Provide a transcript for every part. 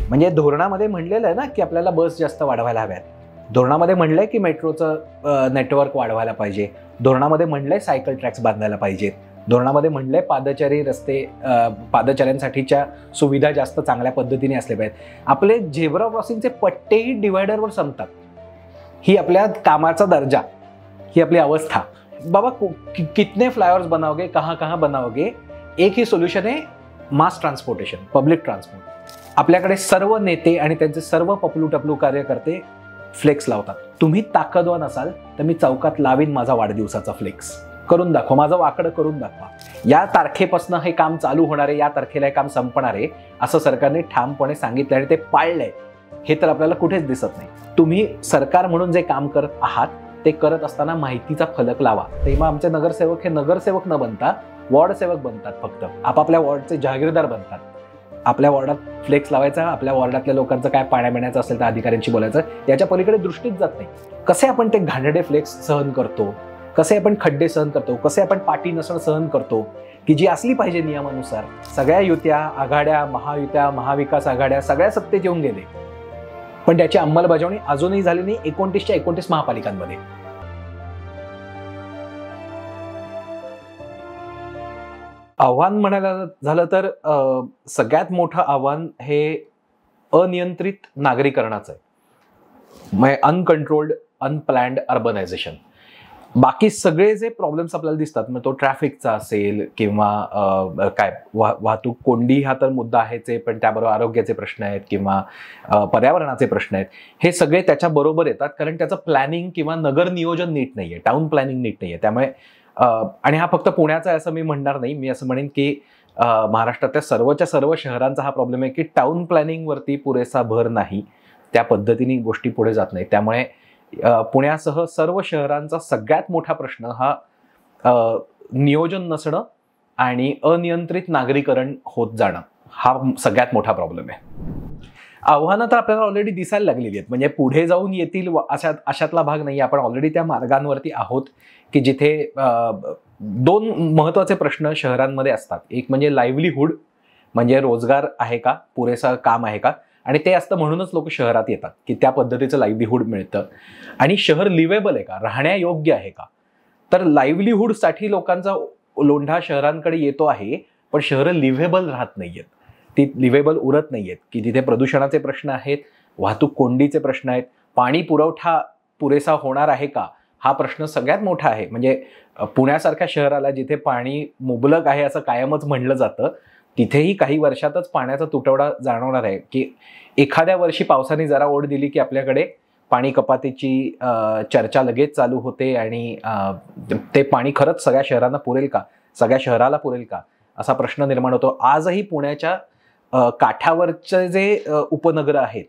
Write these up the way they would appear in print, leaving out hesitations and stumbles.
म्हणजे धोरणामध्ये म्हणलेलं आहे ना की आपल्याला बस जास्त वाढवायला हव्यात, धोरणामध्ये म्हणलंय की मेट्रोचं नेटवर्क वाढवायला पाहिजे, धोरणामध्ये म्हणलंय सायकल ट्रॅक्स बांधायला पाहिजेत, धोरणामध्ये म्हणलंय पादचारी रस्ते, पादचाऱ्यांसाठीच्या सुविधा जास्त चांगल्या पद्धतीने असल्या पाहिजेत. आपले झेब्रा क्रॉसिंगचे पट्टेही डिवायडरवर संपतात. ही आपल्या कामाचा दर्जा, ही आपली अवस्था. बाबा कितने फ्लायओव्हर्स बनाओगे, कहाँ कहाँ बनाओगे? एक ही सोल्यूशन आहे, मास ट्रान्सपोर्टेशन, पब्लिक ट्रान्सपोर्ट. आपल्याकडे सर्व नेते आणि त्यांचे सर्व पपलू टपलू कार्यकर्ते फ्लेक्स लावतात. तुम्ही ताकदवान असाल तर मी चौकात लावीन माझा वाढदिवसाचा फ्लेक्स. करून दाखवा, माझं वाकडं करून दाखवा. या तारखेपासून हे काम चालू होणार आहे, या तारखेला हे काम संपणार आहे असं सरकारने ठामपणे सांगितलं आणि ते पाळलंय. हे तर आपल्याला कुठेच दिसत नाही. तुम्ही सरकार म्हणून जे काम करत आहात ते करत असताना माहितीचा फलक लावा. तेव्हा आमचे नगरसेवक हे नगरसेवक न बनता वॉर्ड सेवक बनतात. फक्त आपापल्या वॉर्डचे जहागीरदार बनतात. आपल्या वॉर्डात फ्लेक्स लावायचा, आपल्या वॉर्डातल्या लोकांचं काय पाण्या पिण्याचं असेल तर अधिकाऱ्यांशी बोलायचं, याच्या पलीकडे दृष्टीच जात नाही. कसे आपण ते घाणेरडे फ्लेक्स सहन करतो, कसे आपण खड्डे सहन करतो, कसे आपण पाटी नसणं सहन करतो की जी असली पाहिजे नियमानुसार. सगळ्या युत्या, आघाड्या, महायुत्या, महाविकास आघाड्या सगळ्या सत्तेत येऊन गेले, पण त्याची अंमलबजावणी अजूनही झाली नाही 29च्या 29 महापालिकांमध्ये. आव्हान म्हणायला झालं तर सगळ्यात मोठं आव्हान हे अनियंत्रित नागरीकरणाचं आहे. Uncontrolled, unplanned urbanisation. बाकी सगळे जे प्रॉब्लेम्स आपल्याला दिसतात, मग तो ट्रॅफिकचा असेल किंवा काय वाहतूक कोंडी हा तर मुद्दा आहेच आहे, पण त्याबरोबर आरोग्याचे प्रश्न आहेत किंवा पर्यावरणाचे प्रश्न आहेत, हे सगळे त्याच्या बरोबर येतात. कारण त्याचं प्लॅनिंग किंवा नगर नियोजन नीट नाहीये, टाउन प्लॅनिंग नीट नाहीये. त्यामुळे आणि हा फक्त पुण्याचा आहे असं मी म्हणणार नाही. मी असं म्हणेन की महाराष्ट्रातल्या सर्वच्या सर्व शहरांचा हा प्रॉब्लेम आहे की टाउन प्लॅनिंगवरती पुरेसा भर नाही, त्या पद्धतीने गोष्टी पुढे जात नाही. त्यामुळे पुण्यासह सर्व शहरांचा सगळ्यात मोठा प्रश्न हा नियोजन नसणं आणि अनियंत्रित नागरीकरण होत जाणं, हा सगळ्यात मोठा प्रॉब्लेम आहे. आव्हानं तर आपल्याला ऑलरेडी दिसायला लागलेली आहेत. म्हणजे पुढे जाऊन येतील अशातला भाग नाही. आपण ऑलरेडी त्या मार्गांवरती आहोत की जिथे दोन महत्त्वाचे प्रश्न शहरांमध्ये असतात. एक म्हणजे लाईव्हलीहूड, म्हणजे रोजगार आहे का, पुरेसा काम आहे का, आणि ते असतं म्हणूनच लोक शहरात येतात की त्या पद्धतीचं लाईव्हलीहूड मिळतं. आणि शहर लिव्हेबल आहे का, राहण्यायोग्य आहे का. तर लाईव्हलीहूडसाठी लोकांचा लोंढा शहरांकडे येतो आहे, पण शहरं लिव्हेबल राहत नाहीयेत, ती लिव्हेबल उरत नाहीयेत. की तिथे प्रदूषणाचे प्रश्न आहेत, वाहतूक कोंडीचे प्रश्न आहेत, पाणी पुरवठा पुरेसा होणार आहे का, हा प्रश्न सगळ्यात मोठा आहे. म्हणजे पुण्यासारख्या शहराला जिथे पाणी मुबलक आहे असं कायमच म्हणलं जातं, तिथेही काही वर्षातच पाण्याचा तुटवडा जाणवणार आहे. की एखाद्या वर्षी पावसाने जरा ओढ दिली की आपल्याकडे पाणी कपातीची चर्चा लगेच चालू होते आणि ते पाणी खरंच सगळ्या शहरांना पुरेल का, सगळ्या शहराला पुरेल का, असा प्रश्न निर्माण होतो. आजही पुण्याच्या काठावरचे जे उपनगरं आहेत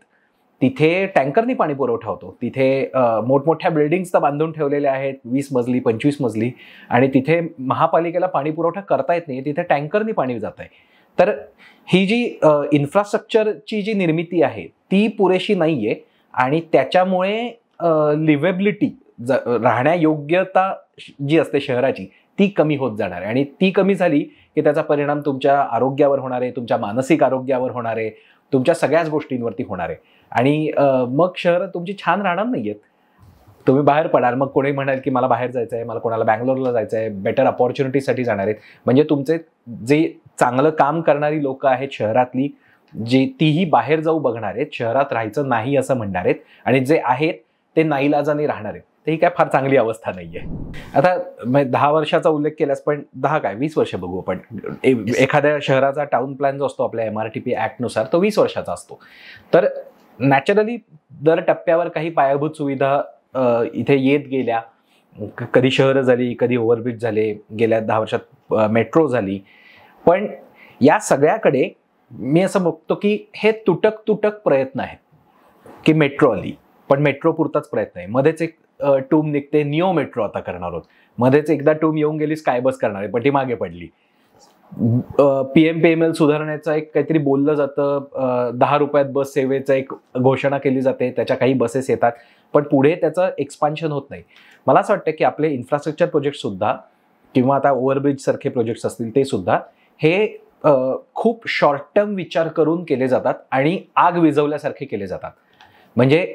तिथे टँकरनी पाणी पुरवठा होतो. तिथे मोठमोठ्या बिल्डिंग्स तर बांधून ठेवलेल्या आहेत, 20 मजली 25 मजली, आणि तिथे महापालिकेला पाणी पुरवठा करता येत नाही, तिथे टँकरनी पाणी जात आहे. तर ही जी इन्फ्रास्ट्रक्चरची जी निर्मिती आहे ती पुरेशी नाहीये आणि त्याच्यामुळे लिव्हेबिलिटी, राहण्यायोग्यता जी असते शहराची ती कमी होत जाणार आहे. आणि ती कमी झाली की त्याचा परिणाम तुमच्या आरोग्यावर होणार आहे, तुमच्या मानसिक आरोग्यावर होणार आहे, तुमच्या सगळ्याच गोष्टींवरती होणार आहे. आणि मग शहरं तुमची छान राहणार नाहीयेत. तुम्ही बाहेर पडाल, मग कोणी म्हणाल की मला बाहेर जायचं आहे, मला कोणाला बँगलोरला जायचं आहे, बेटर अपॉर्च्युनिटीसाठी जाणार आहेत. म्हणजे तुमचे जे चांगलं काम करणारी लोक आहेत शहरातली, जी तीही बाहेर जाऊ बघणार आहेत, शहरात राहायचं नाही असं म्हणणार आहेत, आणि जे आहेत ते नाईलाजाने राहणार आहेत. तर ही काय फार चांगली अवस्था नाहीये. आता 10 वर्षाचा उल्लेख केलास, पण 10 काय 20 वर्ष बघू आपण. एखाद्या शहराचा टाउन प्लॅन जो असतो आपल्या MRTP ॲक्टनुसार तो 20 वर्षाचा असतो. तर नॅचरली दर टप्प्यावर काही पायाभूत सुविधा इथे येत गेल्या. कधी शहरं झाली, कधी ओव्हरब्रिज झाले, गेल्या 10 वर्षात मेट्रो झाली. पण या सगळ्याकडे मी असं बघतो की हे तुटक प्रयत्न आहेत. की मेट्रो आली, पण मेट्रो पुरताच प्रयत्न आहे. मध्येच एक टूम निघते, निओ मेट्रो आता करणार आहोत. मध्येच एकदा टूम येऊन गेली, स्काय बस करणार आहे, पण ती मागे पडली. PMPML सुधारण्याचं एक काहीतरी बोललं जातं, 10 रुपयात बस सेवेचं एक घोषणा केली जाते, त्याच्या काही बसेस येतात, पण पुढे त्याचं एक्सपान्शन होत नाही. मला असं वाटतं की आपले इन्फ्रास्ट्रक्चर प्रोजेक्ट सुद्धा, किंवा आता ओव्हरब्रिज सारखे प्रोजेक्ट्स असतील ते सुद्धा, हे खूप शॉर्ट टर्म विचार करून केले जातात आणि आग विझवल्यासारखे केले जातात. म्हणजे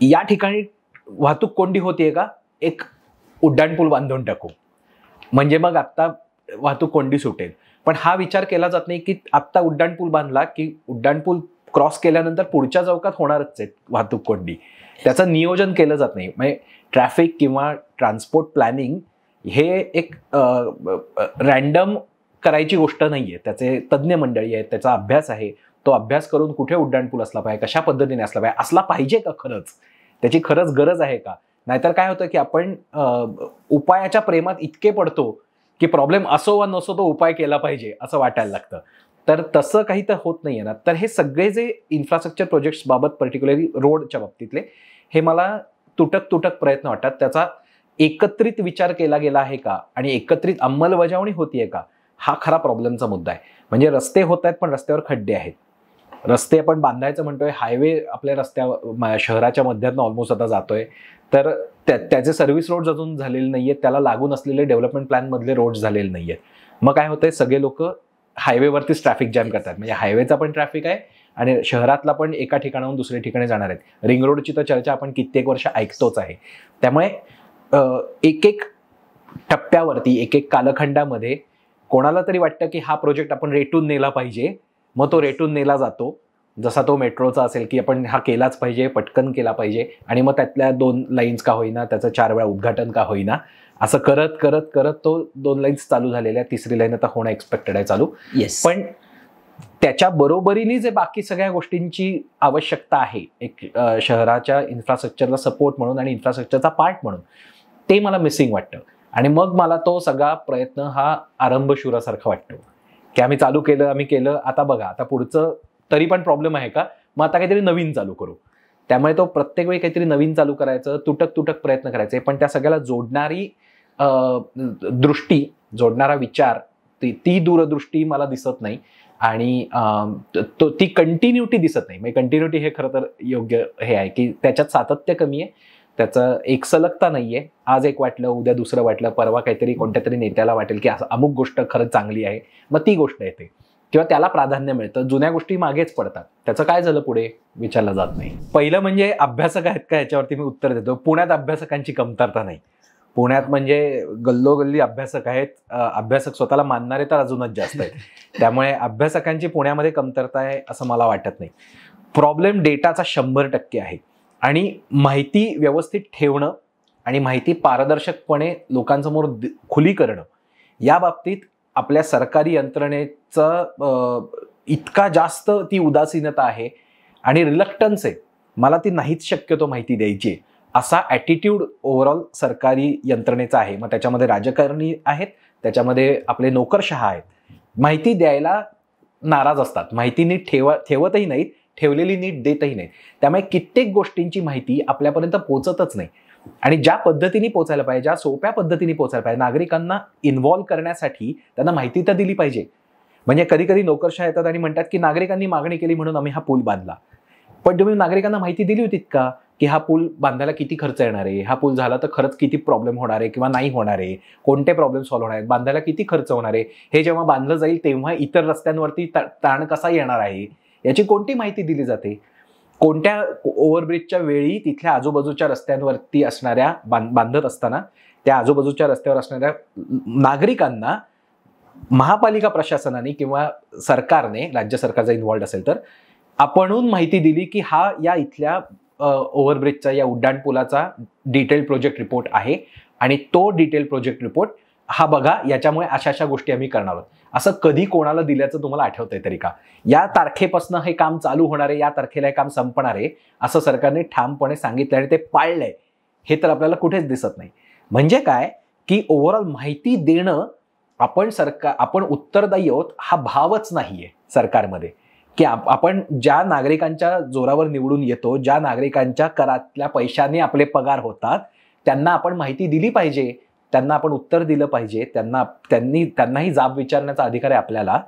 या ठिकाणी वाहतूक कोंडी होतीये का, एक उड्डाणपूल बांधून टाकू म्हणजे मग आत्ता वाहतूक कोंडी सुटेल. पण हा विचार केला जात नाही की आत्ता उड्डाणपूल बांधला की उड्डाणपूल क्रॉस केल्यानंतर पुढच्या चौकात होणारच आहे वाहतूक कोंडी. त्याचं नियोजन केलं जात नाही. म्हणजे ट्रॅफिक किंवा ट्रान्सपोर्ट प्लॅनिंग हे एक रॅन्डम करायची गोष्ट नाहीये. त्याचे तज्ज्ञ मंडळी आहेत, त्याचा अभ्यास आहे. तो अभ्यास करून कुठे उड्डाणपूल असला पाहिजे, कशा पद्धतीने असला पाहिजे का, खरंच त्याची खरंच गरज आहे का. नाहीतर काय होतं की आपण उपायाच्या प्रेमात इतके पडतो की प्रॉब्लेम असो वा नसो तो उपाय केला पाहिजे असं वाटायला लागतं. तर तसं काही तर होत नाहीये ना. तर हे सगळे जे इन्फ्रास्ट्रक्चर प्रोजेक्ट्स बाबत पर्टिक्युलरली रोडच्या बाबतीतले हे मला तुटक प्रयत्न वाटतात. त्याचा एकत्रित विचार केला गेला आहे का आणि एकत्रित अंमलबजावणी होतीये का, हा खरा प्रॉब्लेमचा मुद्दा आहे. म्हणजे रस्ते होत आहेत पण रस्त्यावर खड्डे आहेत. रस्ते आपण बांधायचं म्हणतोय, हायवे आपल्या रस्त्या शहराच्या मध्यातनं ऑलमोस्ट आता जातोय, तर त्याचे सर्व्हिस रोड्स अजून झालेले नाहीयेत. त्याला लागून असलेले डेव्हलपमेंट प्लॅन मधले रोड्स झालेले नाहीयेत. मग काय होतंय, सगळे लोक हायवेवरतीच ट्रॅफिक जॅम करतात. म्हणजे हायवेचा पण ट्रॅफिक आहे आणि शहरातला पण एका ठिकाणाहून दुसऱ्या ठिकाणी जाणार आहेत. रिंग रोडची तर चर्चा आपण कित्येक वर्ष ऐकतोच आहे. त्यामुळे एक टप्प्यावरती एक कालखंडामध्ये कोणाला तरी वाटतं की हा प्रोजेक्ट आपण रेटून नेला पाहिजे, मग तो रेटून नेला जातो. जसा तो मेट्रोचा असेल की आपण हा केलाच पाहिजे, पटकन केला पाहिजे, आणि मग त्यातल्या 2 लाईन्स का होईना, त्याचं 4 वेळा उद्घाटन का होईना, असं करत करत करत तो 2 लाईन्स चालू झालेल्या, 3री लाईन आता होणं एक्सपेक्टेड आहे चालू. पण त्याच्या बरोबरीने जे बाकी सगळ्या गोष्टींची आवश्यकता आहे एक शहराच्या इन्फ्रास्ट्रक्चरला सपोर्ट म्हणून आणि इन्फ्रास्ट्रक्चरचा पार्ट म्हणून, ते मला मिसिंग वाटतं. आणि मग मला तो सगळा प्रयत्न हा आरंभशुरासारखा वाटतो की आम्ही चालू केलं, आम्ही केलं, आता बघा आता पुढचं तरी पण प्रॉब्लेम आहे का, मग आता काहीतरी नवीन चालू करू. त्यामुळे तो प्रत्येक वेळी काहीतरी नवीन चालू करायचं, तुटक प्रयत्न करायचे, पण त्या सगळ्याला जोडणारी दृष्टी, जोडणारा विचार, ती दूरदृष्टी मला दिसत नाही. आणि ती कंटिन्युटी दिसत नाही. म्हणजे कंटिन्युटी हे खरं तर योग्य हे आहे की त्याच्यात सातत्य कमी आहे, त्याचं एकसलगता नाहीये. आज एक वाटलं, उद्या दुसरं वाटलं, परवा काहीतरी कोणत्या तरी नेत्याला वाटेल की अमुक गोष्ट खरंच चांगली आहे, मग ती गोष्ट येते किंवा त्याला प्राधान्य मिळतं. जुन्या गोष्टी मागेच पडतात. त्याचं काय झालं पुढे विचारलं जात नाही. पहिलं म्हणजे अभ्यासक आहेत का, याच्यावरती मी उत्तर देतो. पुण्यात अभ्यासकांची कमतरता नाही. पुण्यात म्हणजे गल्लोगल्ली अभ्यासक आहेत. अभ्यासक स्वतःला मानणारे तर अजूनच जास्त आहेत. त्यामुळे अभ्यासकांची पुण्यामध्ये कमतरता आहे असं मला वाटत नाही. प्रॉब्लेम डेटाचा 100% आहे. आणि माहिती व्यवस्थित ठेवणं आणि माहिती पारदर्शकपणे लोकांसमोर खुली करणं, या बाबतीत आपल्या सरकारी यंत्रणेचं इतका जास्त ती उदासीनता आहे आणि रिलक्टन्स आहे. मला ती नाहीच शक्यतो माहिती द्यायची असा ॲटिट्यूड ओव्हरऑल सरकारी यंत्रणेचा आहे. मग त्याच्यामध्ये राजकारणी आहेत, त्याच्यामध्ये आपले नोकरशहा आहेत. माहिती द्यायला नाराज असतात, माहिती नीट ठेवतही नाहीत, ठेवलेली नीट देतही नाही. त्यामुळे कित्येक गोष्टींची माहिती आपल्यापर्यंत पोहोचतच नाही. आणि ज्या पद्धतीने पोहोचायला पाहिजे, ज्या सोप्या पद्धतीने पोहोचायला पाहिजे, नागरिकांना इन्व्हॉल्व्ह करण्यासाठी त्यांना माहिती तर दिली पाहिजे. म्हणजे कधी कधी नोकरशहा येतात आणि म्हणतात की नागरिकांनी मागणी केली म्हणून आम्ही हा पूल बांधला. पण तुम्ही नागरिकांना माहिती दिली होती का की हा पूल बांधायला किती खर्च येणार आहे, हा पूल झाला तर खरंच किती प्रॉब्लेम होणार आहे किंवा नाही होणार आहे, कोणते प्रॉब्लेम सॉल्व्ह होणार आहेत, बांधायला किती खर्च होणार आहे, हे जेव्हा बांधलं जाईल तेव्हा इतर रस्त्यांवरती ताण कसा येणार आहे, याची कोणती माहिती दिली जाते. कोणत्या ओव्हरब्रिजच्या वेळी तिथल्या आजूबाजूच्या रस्त्यांवरती असणाऱ्या बांधत असताना त्या आजूबाजूच्या रस्त्यावर असणाऱ्या नागरिकांना महापालिका प्रशासनाने किंवा सरकारने, राज्य सरकार जर इन्व्हॉल्ड असेल तर, आपणहून माहिती दिली की हा या इथल्या ओव्हरब्रिजचा, या उड्डाणपुलाचा डिटेल प्रोजेक्ट रिपोर्ट आहे आणि तो डिटेल प्रोजेक्ट रिपोर्ट हा बघा, याच्यामुळे अशा गोष्टी आम्ही करणार आहोत. असं कधी कोणाला दिल्याचं तुम्हाला आठवतंय तरी का? या तारखेपासून हे काम चालू होणार आहे, या तारखेला हे काम संपणार आहे असं सरकारने ठामपणे सांगितलं आणि ते पाळलंय, हे तर आपल्याला कुठेच दिसत नाही. म्हणजे काय की ओव्हरऑल माहिती देणं, आपण उत्तरदायी आहोत हा भावच नाहीये सरकारमध्ये. की आपण ज्या नागरिकांच्या जोरावर निवडून येतो, ज्या नागरिकांच्या करातल्या पैशाने आपले पगार होतात, त्यांना आपण माहिती दिली पाहिजे, त्यांना आपण उत्तर दिलं पाहिजे, त्यांनाही जाब विचारण्याचा अधिकार आहे आपल्याला.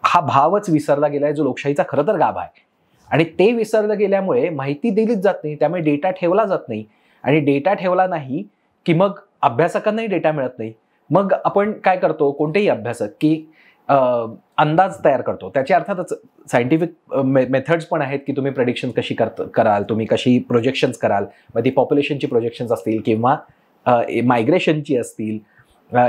हा भावच विसरला गेलाय, जो लोकशाहीचा खरं तर गाभा आहे. आणि ते विसरलं गेल्यामुळे माहिती दिलीच जात नाही, त्यामुळे डेटा ठेवला जात नाही. आणि डेटा ठेवला नाही की मग अभ्यासकांनाही डेटा मिळत नाही. मग आपण काय करतो, कोणतेही अभ्यासक, की अंदाज तयार करतो. त्याचे अर्थातच सायंटिफिक मेथड्स पण आहेत की तुम्ही प्रेडिक्शन कशी कराल, तुम्ही कशी प्रोजेक्शन्स कराल, मग ती पॉप्युलेशनची प्रोजेक्शन्स असतील किंवा मायग्रेशनची असतील,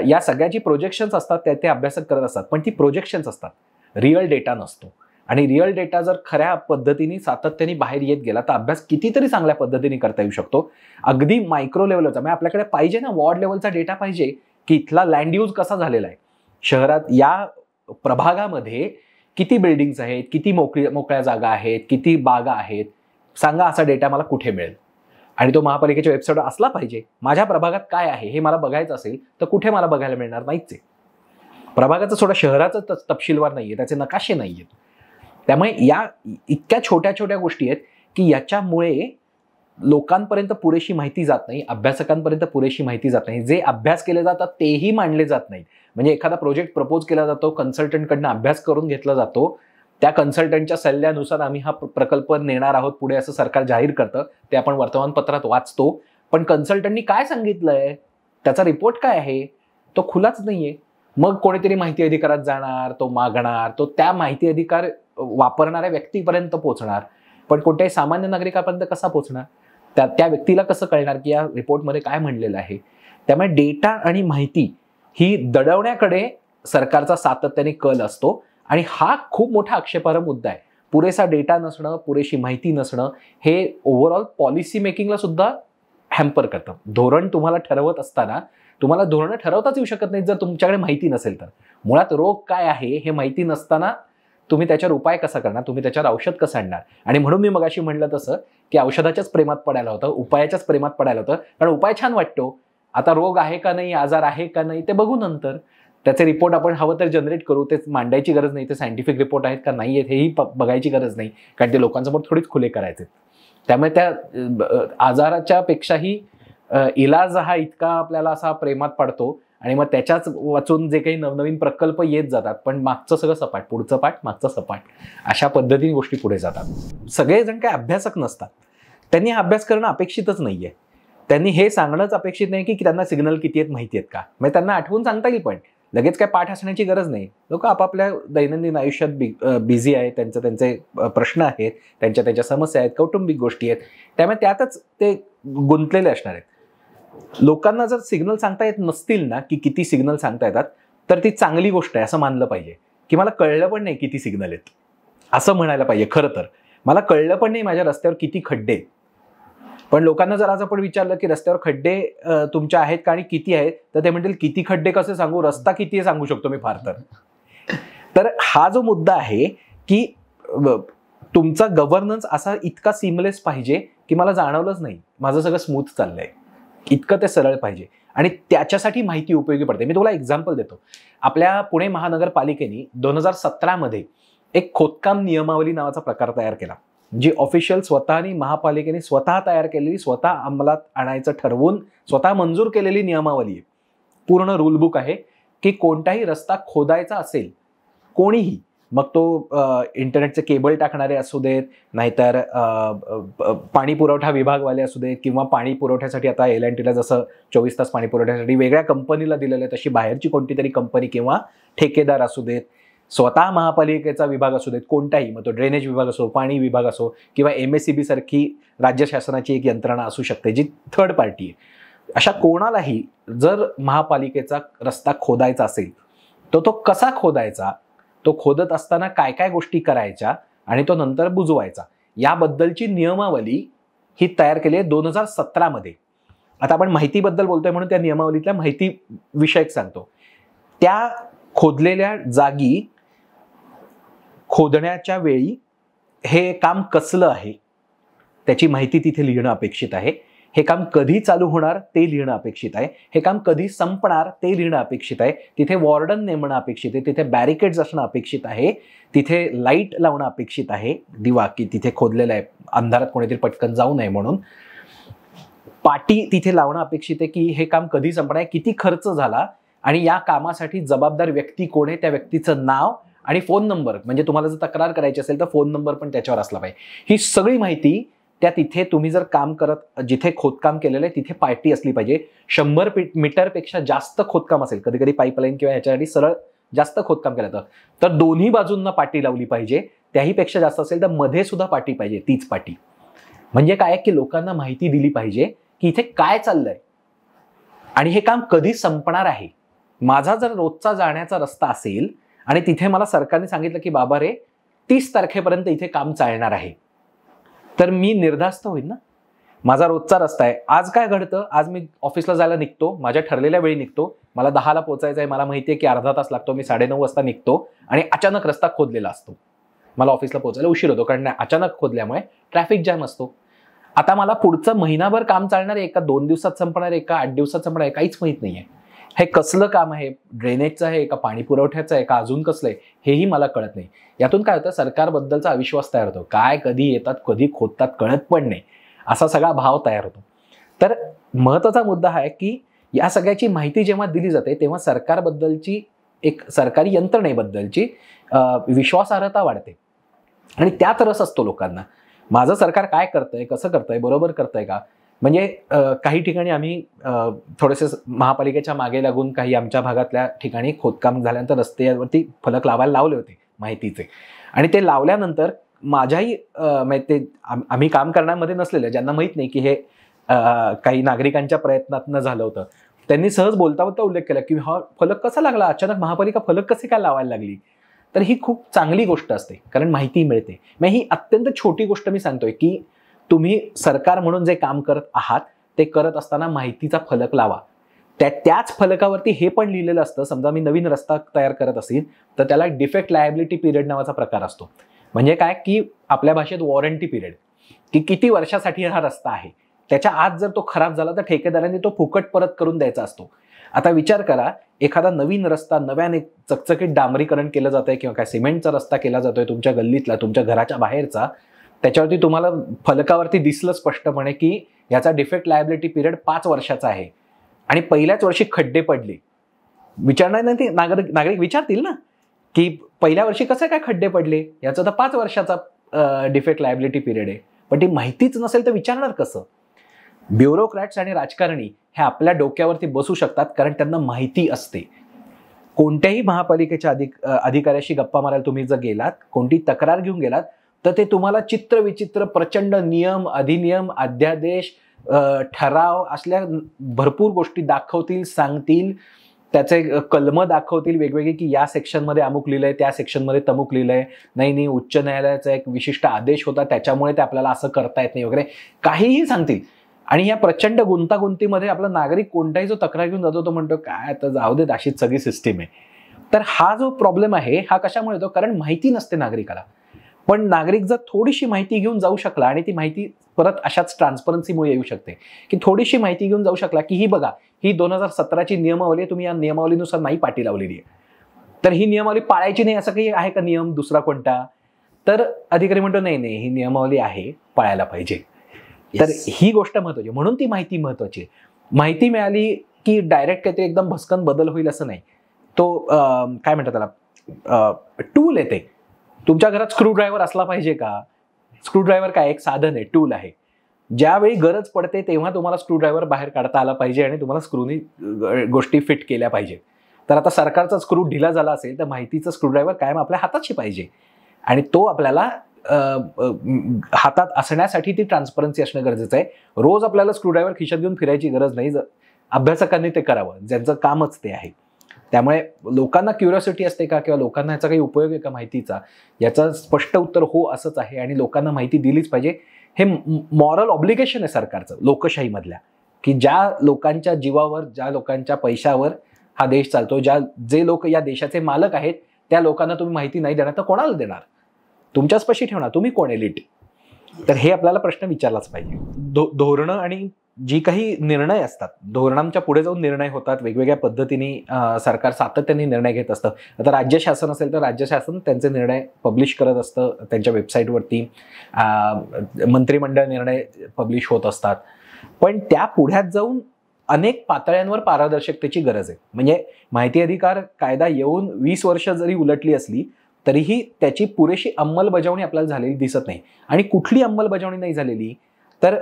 या सगळ्याची प्रोजेक्शन्स असतात, ते अभ्यासक करत असतात. पण ती प्रोजेक्शन्स असतात, रिअल डेटा नसतो. आणि रिअल डेटा जर खऱ्या पद्धतीने सातत्याने बाहेर येत गेला तर अभ्यास कितीतरी चांगल्या पद्धतीने करता येऊ शकतो. अगदी मायक्रो लेवलचा, म्हणजे आपल्याकडे पाहिजे ना वॉर्ड लेवलचा डेटा पाहिजे की इथला लँड यूज कसा झालेला आहे, शहरात या प्रभागामध्ये किती बिल्डिंग्स आहेत, किती मोकळ्या जागा आहेत, किती बागा आहेत, सांगा असा डेटा मला कुठे मिळेल. आणि तो महापालिकेच्या वेबसाईटवर असला पाहिजे. माझ्या प्रभागात काय आहे हे मला बघायचं असेल तर कुठे मला बघायला मिळणार, नाहीच आहे. प्रभागाचं सोडा, शहराचं तपशीलवार नाहीये, त्याचे नकाशे नाहीयेत. त्यामुळे या इतक्या छोट्या छोट्या गोष्टी आहेत की याच्यामुळे लोकांपर्यंत पुरेशी माहिती जात नाही, अभ्यासकांपर्यंत पुरेशी माहिती जात नाही. जे अभ्यास केले जातात तेही मांडले जात नाहीत. म्हणजे एखादा प्रोजेक्ट प्रपोज केला जातो, कन्सल्टंटकडनं अभ्यास करून घेतला जातो, त्या कन्सल्टंटच्या सल्ल्यानुसार आम्ही हा प्रकल्प नेणार आहोत पुढे असं सरकार जाहीर करतं, ते आपण वर्तमानपत्रात वाचतो. पण कन्सल्टंटनी काय सांगितलंय, त्याचा रिपोर्ट काय आहे, तो खुलाच नाहीये. मग कोणीतरी माहिती अधिकारात जाणार, तो मागणार, तो त्या माहिती अधिकार वापरणाऱ्या व्यक्तीपर्यंत पोहोचणार, पण कोणत्याही सामान्य नागरिकापर्यंत कसा पोहोचणार, त्या व्यक्तीला कसं कळणार की या रिपोर्टमध्ये काय म्हणलेलं आहे. त्यामुळे डेटा आणि माहिती ही दडवण्याकडे सरकारचा सातत्याने कल असतो आणि हा खूप मोठा आक्षेपार्ह मुद्दा आहे. पुरेसा डेटा नसणं, पुरेशी माहिती नसणं हे ओव्हरऑल पॉलिसी मेकिंगला सुद्धा हॅम्पर करतं. धोरण तुम्हाला ठरवत असताना तुम्हाला धोरणं ठरवताच येऊ शकत नाहीत जर तुमच्याकडे माहिती नसेल तर. मुळात रोग काय आहे हे माहिती नसताना तुम्ही त्याच्यावर उपाय कसा करणार, तुम्ही त्याच्यावर औषध कसं आणणार. आणि म्हणून मी मगाशी म्हणलं तसं की औषधाच्याच प्रेमात पडायला होतं, उपायाच्याच प्रेमात पडायला होतं. कारण उपाय छान वाटतो, आता रोग आहे का नाही, आजार आहे का नाही ते बघू नंतर. त्याचे रिपोर्ट आपण हवं तर जनरेट करू, ते मांडायची गरज नाही, ते सायंटिफिक रिपोर्ट आहेत का नाही आहेत हेही बघायची गरज नाही, कारण ते लोकांसमोर थोडीच खुले करायचे. त्यामुळे त्या आजाराच्या पेक्षाही इलाज हा इतका आपल्याला असा प्रेमात पडतो आणि मग त्याच्याच वाचून जे काही नवनवीन प्रकल्प येत जातात, पण मागचं सगळं सपाट, पुढचं पाठ मागचं सपाट, अशा पद्धतीने गोष्टी पुढे जातात. सगळेजण काही अभ्यासक नसतात, त्यांनी हा अभ्यास करणं अपेक्षितच नाहीये. त्यांनी हे सांगणंच अपेक्षित नाही की त्यांना सिग्नल किती आहेत माहिती आहेत का, म्हणजे त्यांना आठवून सांगता येईल, पण लगेच काय पाठ असण्याची गरज नाही. लोक आपापल्या दैनंदिन आयुष्यात बिझी आहेत, त्यांचे प्रश्न आहेत, त्यांच्या समस्या आहेत, कौटुंबिक गोष्टी आहेत, त्यामुळे त्यातच ते गुंतलेले असणार आहेत. लोकांना जर सिग्नल सांगता येत नसतील ना की किती सिग्नल सांगता येतात, तर ती चांगली गोष्ट आहे असं मानलं पाहिजे. की मला कळलं पण नाही किती सिग्नल आहेत असं म्हणायला पाहिजे. खरं तर मला कळलं पण नाही माझ्या रस्त्यावर किती खड्डे. पण लोकांना जर आज आपण विचारलं की रस्त्यावर खड्डे तुमच्या आहेत का आणि किती आहेत, तर ते म्हणतील किती खड्डे कसे सांगू, रस्ता किती सांगू शकतो मी फार तर. तर हा जो मुद्दा आहे की तुमचा गव्हर्नन्स असा इतका सिमलेस पाहिजे की मला जाणवलंच नाही माझं सगळं स्मूथ चाललंय, इतकं ते सरळ पाहिजे. आणि त्याच्यासाठी माहिती उपयोगी पडते. मी तुम्हाला एक्झाम्पल देतो. आपल्या पुणे महानगरपालिकेने 2017 मध्ये एक खोदकाम नियमावली नावाचा प्रकार तयार केला, जी ऑफिशियल स्वतःनी महापालिकेने स्वतः तयार केलेली, स्वतः अंमलात आणायचं ठरवून स्वतः मंजूर केलेली नियमावली आहे. पूर्ण रूल बुक आहे की कोणताही रस्ता खोदायचा असेल, कोणीही, मग तो इंटरनेटचे केबल टाकणारे असू देत, नाहीतर पाणी पुरवठा विभागवाले असू देत, किंवा पाणी पुरवठ्यासाठी आता L&Tला जसं 24 तास पाणी पुरवठ्यासाठी वेगळ्या कंपनीला दिलेलं आहे, तशी बाहेरची कोणती तरी कंपनी किंवा ठेकेदार असू देत, स्वतः महापालिकेचा विभाग असू देत, कोणताही, मग तो ड्रेनेज विभाग असो, पाणी विभाग असो, किंवा MSEB सारखी राज्य शासनाची एक यंत्रणा असू शकते जी थर्ड पार्टी आहे. अशा कोणालाही जर महापालिकेचा रस्ता खोदायचा असेल तर तो कसा खोदायचा, तो खोदत असताना काय काय गोष्टी करायच्या आणि तो नंतर बुजवायचा, याबद्दलची नियमावली ही तयार केली आहे 2017 मध्ये. आता आपण माहितीबद्दल बोलतोय म्हणून त्या नियमावलीतल्या माहिती विषयक सांगतो. त्या खोदलेल्या जागी खोदण्याच्या वेळी हे काम कसलं आहे त्याची माहिती तिथे लिहिणं अपेक्षित आहे. हे काम कधी चालू होणार ते लिहिणं अपेक्षित आहे. हे काम कधी संपणार ते लिहिणं अपेक्षित आहे. तिथे वॉर्डन नेमणं अपेक्षित आहे. तिथे बॅरिकेड्स असणं अपेक्षित आहे. तिथे लाईट लावणं अपेक्षित आहे, दिवा, की तिथे खोदलेला आहे, अंधारात कोणीतरी पटकन जाऊ नये म्हणून. पाटी तिथे लावणं अपेक्षित आहे की हे काम कधी संपणार आहे, किती खर्च झाला आणि या कामासाठी जबाबदार व्यक्ती कोण आहे, त्या व्यक्तीचं नाव आणि फोन नंबर, म्हणजे तुम्हाला जर तक्रार करायची असेल तर फोन नंबर पण त्याच्यावर असला पाहिजे. ही सगळी माहिती त्या तिथे तुम्ही जर काम करत, जिथे खोदकाम केलेलं आहे तिथे पार्टी असली पाहिजे. 100 मीटरपेक्षा जास्त खोदकाम असेल, कधी कधी पाईपलाईन किंवा याच्यासाठी सरळ जास्त खोदकाम केलं तर दोन्ही बाजूंना पाटी लावली पाहिजे, त्याही पेक्षा जास्त असेल तर मध्ये सुद्धा पाटी पाहिजे, तीच पाटी. म्हणजे काय की लोकांना माहिती दिली पाहिजे की इथे काय चाललंय आणि हे काम कधी संपणार आहे. माझा जर रोजचा जाण्याचा रस्ता असेल आणि तिथे मला सरकारने सांगितलं की बाबा रे 30 तारखेपर्यंत इथे काम चालणार आहे, तर मी निर्धास्त होईल ना. माझा रोजचा रस्ता आहे, आज काय घडतं, आज मी ऑफिसला जायला निघतो, माझ्या ठरलेल्या वेळी निघतो, मला 10ला पोहोचायचं आहे, मला माहिती आहे की अर्धा तास लागतो, मी 9:30 वाजता निघतो आणि अचानक रस्ता खोदलेला असतो, मला ऑफिसला पोहोचायला उशीर होतो, कारण अचानक खोदल्यामुळे ट्रॅफिक जॅम असतो. आता मला पुढचं महिनाभर काम चालणार आहे का, 2 दिवसात संपणार आहे का, 8 दिवसात संपणार आहे, काहीच माहित नाहीये. हे कसलं काम आहे, ड्रेनेजचं आहे का पाणी पुरवठ्याचं आहे का अजून कसलं आहे, हेही मला कळत नाही. यातून काय होतं, सरकारबद्दलचा अविश्वास तयार होतो. काय कधी येतात कधी खोदतात कळत पण नाही, असा सगळा भाव तयार होतो. तर महत्त्वाचा मुद्दा हा आहे की या सगळ्याची माहिती जेव्हा दिली जाते तेव्हा सरकारबद्दलची, एक सरकारी यंत्रणेबद्दलची विश्वासार्हता वाढते आणि त्यात रस असतो लोकांना. माझं सरकार काय करतंय, कसं करतंय, बरोबर करतंय का. म्हणजे काही ठिकाणी आम्ही थोडेसे महापालिकेच्या मागे लागून काही आमच्या भागातल्या ठिकाणी खोदकाम झाल्यानंतर रस्त्यावरती फलक लावायला लावले होते माहितीचे, आणि ते लावल्यानंतर माझ्याही ते आम्ही काम करण्यामध्ये नसलेलं, ज्यांना माहित नाही की हे काही नागरिकांच्या प्रयत्नातनं झालं होतं, त्यांनी सहज बोलता बोलता उल्लेख केला की हा फलक कसा लागला अचानक, महापालिका फलक कसे काय लावायला लागली. तर ही खूप चांगली गोष्ट असते, कारण माहिती मिळते. मग ही अत्यंत छोटी गोष्ट मी सांगतोय की तुम्ही सरकार म्हणून जे काम करत आहात ते करत असताना माहितीचा फलक लावा. त्याच फलकावरती हे पण लिहिलेलं असतं, समजा मी नवीन रस्ता तयार करत असेल तर त्याला डिफेक्ट लायबिलिटी पिरियड नावाचा प्रकार असतो. म्हणजे काय की आपल्या भाषेत वॉरंटी पिरियड, की किती वर्षासाठी हा रस्ता आहे, त्याच्या आत जर तो खराब झाला तर ठेकेदाराने तो फुकट परत करून द्यायचा असतो. आता विचार करा, एखादा नवीन रस्ता नव्याने चकचकीत डांबरीकरण केलं जात आहे किंवा काय सिमेंटचा रस्ता केला जातोय तुमच्या गल्लीतला, तुमच्या घराच्या बाहेरचा, त्याच्यावरती तुम्हाला फलकावरती दिसलं स्पष्टपणे की याचा डिफेक्ट लायबिलिटी पिरियड 5 वर्षाचा आहे आणि पहिल्याच वर्षी खड्डे पडले. विचारणार नाही ते नागरिक विचारतील ना की पहिल्या वर्षी कसं काय खड्डे पडले, याचा तर 5 वर्षाचा डिफेक्ट लायबिलिटी पिरियड आहे. पण ती माहितीच नसेल तर विचारणार कसं. ब्युरोक्रॅट्स आणि राजकारणी हे आपल्या डोक्यावरती बसू शकतात कारण त्यांना माहिती असते. कोणत्याही महापालिकेच्या अधिकाऱ्याशी गप्पा मारायला तुम्ही जर गेलात, कोणती तक्रार घेऊन गेलात, तर ते तुम्हाला चित्रविचित्र प्रचंड नियम, अधिनियम, अध्यादेश, ठराव असल्या भरपूर गोष्टी दाखवतील, सांगतील, त्याचे कलम दाखवतील वेगवेगळे की या सेक्शनमध्ये अमुक लिहिलंय, त्या सेक्शनमध्ये तमुक लिहिलंय, नाही उच्च न्यायालयाचा एक विशिष्ट आदेश होता त्याच्यामुळे ते आपल्याला असं करता येत नाही वगैरे काहीही सांगतील. आणि या प्रचंड गुंतागुंतीमध्ये आपला नागरिक कोणताही जो तक्रार घेऊन जातो तो म्हणतो काय आता जाऊ देत, अशीच सगळी सिस्टीम आहे. तर हा जो प्रॉब्लेम आहे हा कशामुळे येतो, कारण माहिती नसते नागरिकाला. पण नागरिक जर थोडीशी माहिती घेऊन जाऊ शकला, आणि ती माहिती परत अशाच ट्रान्सपरन्सीमुळे येऊ शकते की थोडीशी माहिती घेऊन जाऊ शकला की ही बघा, ही 2017ची नियमावली आहे, तुम्ही या नियमावलीनुसार नाही पाटी लावलेली आहे, तर ही नियमावली पाळायची नाही, असं काही आहे का नियम दुसरा कोणता. तर अधिकारी म्हणतो नाही ही नियमावली आहे, पाळायला पाहिजे. तर ही गोष्ट महत्वाची, म्हणून ती माहिती महत्वाची आहे. माहिती मिळाली की डायरेक्ट काहीतरी एकदम भस्कन बदल होईल असं नाही. तो काय म्हणतात त्याला, टूल येते. तुमच्या घरात स्क्रू ड्रायव्हर असला पाहिजे का? स्क्रू ड्रायव्हर काय एक साधन आहे, टूल आहे. ज्यावेळी गरज पडते तेव्हा तुम्हाला स्क्रू ड्रायव्हर बाहेर काढता आला पाहिजे आणि तुम्हाला स्क्रूनी गोष्टी फिट केल्या पाहिजेत. तर आता सरकारचा स्क्रू ढिला झाला असेल तर माहितीचा स्क्रू ड्रायव्हर कायम आपल्या हाताची पाहिजे, आणि तो आपल्याला हातात असण्यासाठी ती ट्रान्सपरन्सी असणं गरजेचं आहे. रोज आपल्याला स्क्रूड्रायव्हर खिशात घेऊन फिरायची गरज नाही. अभ्यासकांनी ते करावं, ज्यांचं कामच ते आहे. त्यामुळे लोकांना क्युरिओसिटी असते का, किंवा लोकांना याचा काही उपयोग आहे का माहितीचा, याचं स्पष्ट उत्तर हो असंच आहे. आणि लोकांना माहिती दिलीच पाहिजे. हे मॉरल ऑब्लिगेशन आहे सरकारचं लोकशाहीमधल्या, की ज्या लोकांच्या जीवावर, ज्या लोकांच्या पैशावर हा देश चालतो, जे लोक या देशाचे मालक आहेत, त्या लोकांना तुम्ही माहिती नाही देणार तर कोणाला देणार? तुमच्याचपाशी ठेवणार, तुम्ही कोण एलिट? तर हे आपल्याला प्रश्न विचारलाच पाहिजे. धोरणं आणि जी काही निर्णय असतात, धोरणांच्या पुढे जाऊन निर्णय होतात, वेगवेगळ्या पद्धतीने सरकार सातत्याने निर्णय घेत असतं. आता राज्य शासन असेल तर राज्य शासन त्यांचे निर्णय पब्लिश करत असतं त्यांच्या वेबसाईटवरती, मंत्रिमंडळ निर्णय पब्लिश होत असतात. पण त्या पुढ्यात जाऊन अनेक पातळ्यांवर पारदर्शकतेची गरज आहे. म्हणजे माहिती अधिकार कायदा येऊन 20 वर्ष जरी उलटली असली तरीही त्याची पुरेशी अंमलबजावणी आपल्याला झालेली दिसत नाही. आणि कुठली अंमलबजावणी नाही झालेली, तर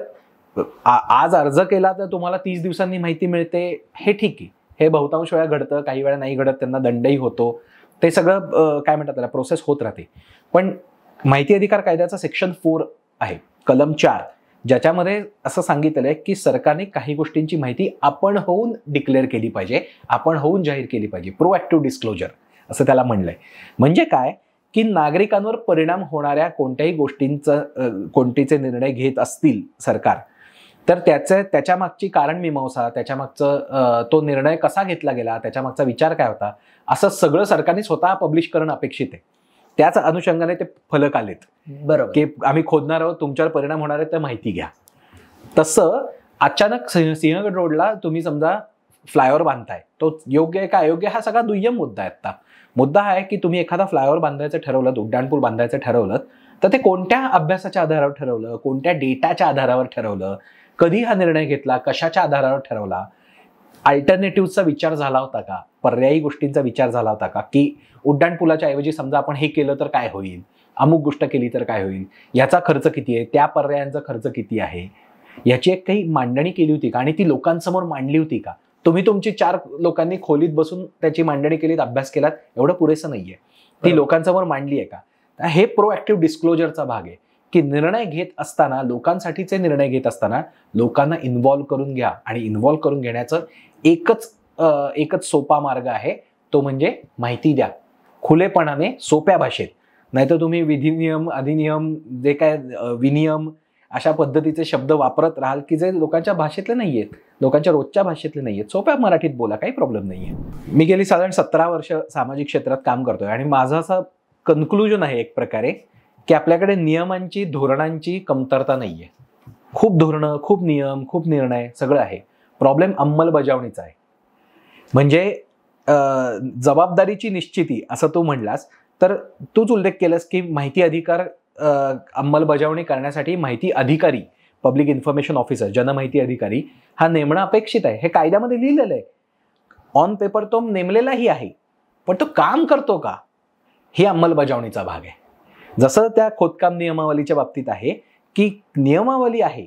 आज अर्ज केला तर तुम्हाला 30 दिवसांनी माहिती मिळते, हे ठीक आहे, हे बहुतांश वेळा घडतं, काही वेळा नाही घडत, त्यांना दंडही होतो. ते सगळं काय म्हणतात त्याला प्रोसेस होत राहते. पण माहिती अधिकार कायद्याचा सेक्शन 4 आहे, कलम 4, ज्याच्यामध्ये असं सांगितलेलं आहे की सरकारने काही गोष्टींची माहिती आपण होऊन डिक्लेअर केली पाहिजे, आपण होऊन जाहीर केली पाहिजे. प्रोएक्टिव्ह डिस्क्लोजर असं त्याला म्हणलंय. म्हणजे काय की नागरिकांवर परिणाम होणाऱ्या कोणत्याही गोष्टींचं कोणतीचे निर्णय घेत असतील सरकार, तर त्याच्या मागची कारण मीमांसा, त्याच्या मागचं तो निर्णय कसा घेतला गेला, त्याच्या मागचा विचार काय होता, असं सगळं सरकारने स्वतः पब्लिश करणं अपेक्षित आहे. त्याच अनुषंगाने ते फलक आलेत. बरोबर. की आम्ही खोदणार आहोत, तुमच्यावर परिणाम होणार आहे तर माहिती घ्या. तसं अचानक सिंहगड रोडला तुम्ही समजा फ्लायओव्हर बांधताय, तो योग्य आहे का अयोग्य हा सगळा दुय्यम मुद्दा आहे. आता मुद्दा हा आहे की तुम्ही एखादा फ्लायओव्हर बांधायचं ठरवलं, उड्डाणपूल बांधायचं ठरवलं, तर ते कोणत्या अभ्यासाच्या आधारावर ठरवलं, कोणत्या डेटाच्या आधारावर ठरवलं, कधी हा निर्णय घेतला, कशाच्या आधारावर ठरवला, अल्टरनेटिव्हचा विचार झाला होता का, पर्यायी गोष्टींचा विचार झाला होता का, की उड्डाणपुलाच्या ऐवजी समजा आपण हे केलं तर काय होईल, अमुक गोष्ट केली तर काय होईल, याचा खर्च किती आहे, त्या पर्यायांचा खर्च किती आहे, याची एक काही मांडणी केली होती का, आणि ती लोकांसमोर मांडली होती का. तुम्ही तुमची 4 लोकांनी खोलीत बसून त्याची मांडणी केलीत, अभ्यास केलात, एवढं पुरेसं नाहीये. ती लोकांसमोर मांडली आहे का. हे प्रोएक्टिव्ह डिस्क्लोजरचा भाग आहे की निर्णय घेत असताना, लोकांसाठीचे निर्णय घेत असताना लोकांना इन्व्हॉल्व्ह करून घ्या. आणि इन्व्हॉल्व्ह करून घेण्याचं एकच सोपा मार्ग आहे, तो म्हणजे माहिती द्या खुलेपणाने, सोप्या भाषेत. नाहीतर तुम्ही विधिनियम, अधिनियम, जे काय विनियम अशा पद्धतीचे शब्द वापरत राहाल की जे लोकांच्या भाषेतले नाहीयेत, लोकांच्या रोजच्या भाषेतले नाहीयेत. सोप्या मराठीत बोला, काही प्रॉब्लेम नाहीये. मी गेली साधारण 17 वर्ष सामाजिक क्षेत्रात काम करतोय आणि माझं असं कन्क्लुजन आहे एक प्रकारे की आपल्याकडे नियमांची, धोरणांची कमतरता नाहीये. खूप धोरणं, खूप नियम, खूप निर्णय सगळं आहे. प्रॉब्लेम अंमलबजावणीचा आहे. म्हणजे जबाबदारीची निश्चिती असं तू म्हणलास, तर तूच उल्लेख केलास की माहिती अधिकार अंमलबजावणी करण्यासाठी माहिती अधिकारी, पब्लिक इन्फॉर्मेशन ऑफिसर, जनमाहिती अधिकारी हा नेमणं अपेक्षित आहे. हे कायद्यामध्ये लिहिलेलं आहे. ऑन पेपर तो नेमलेलाही आहे, पण तो काम करतो का, हे अंमलबजावणीचा भाग आहे. जसं त्या खोदकाम नियमावलीच्या बाबतीत आहे की नियमावली आहे,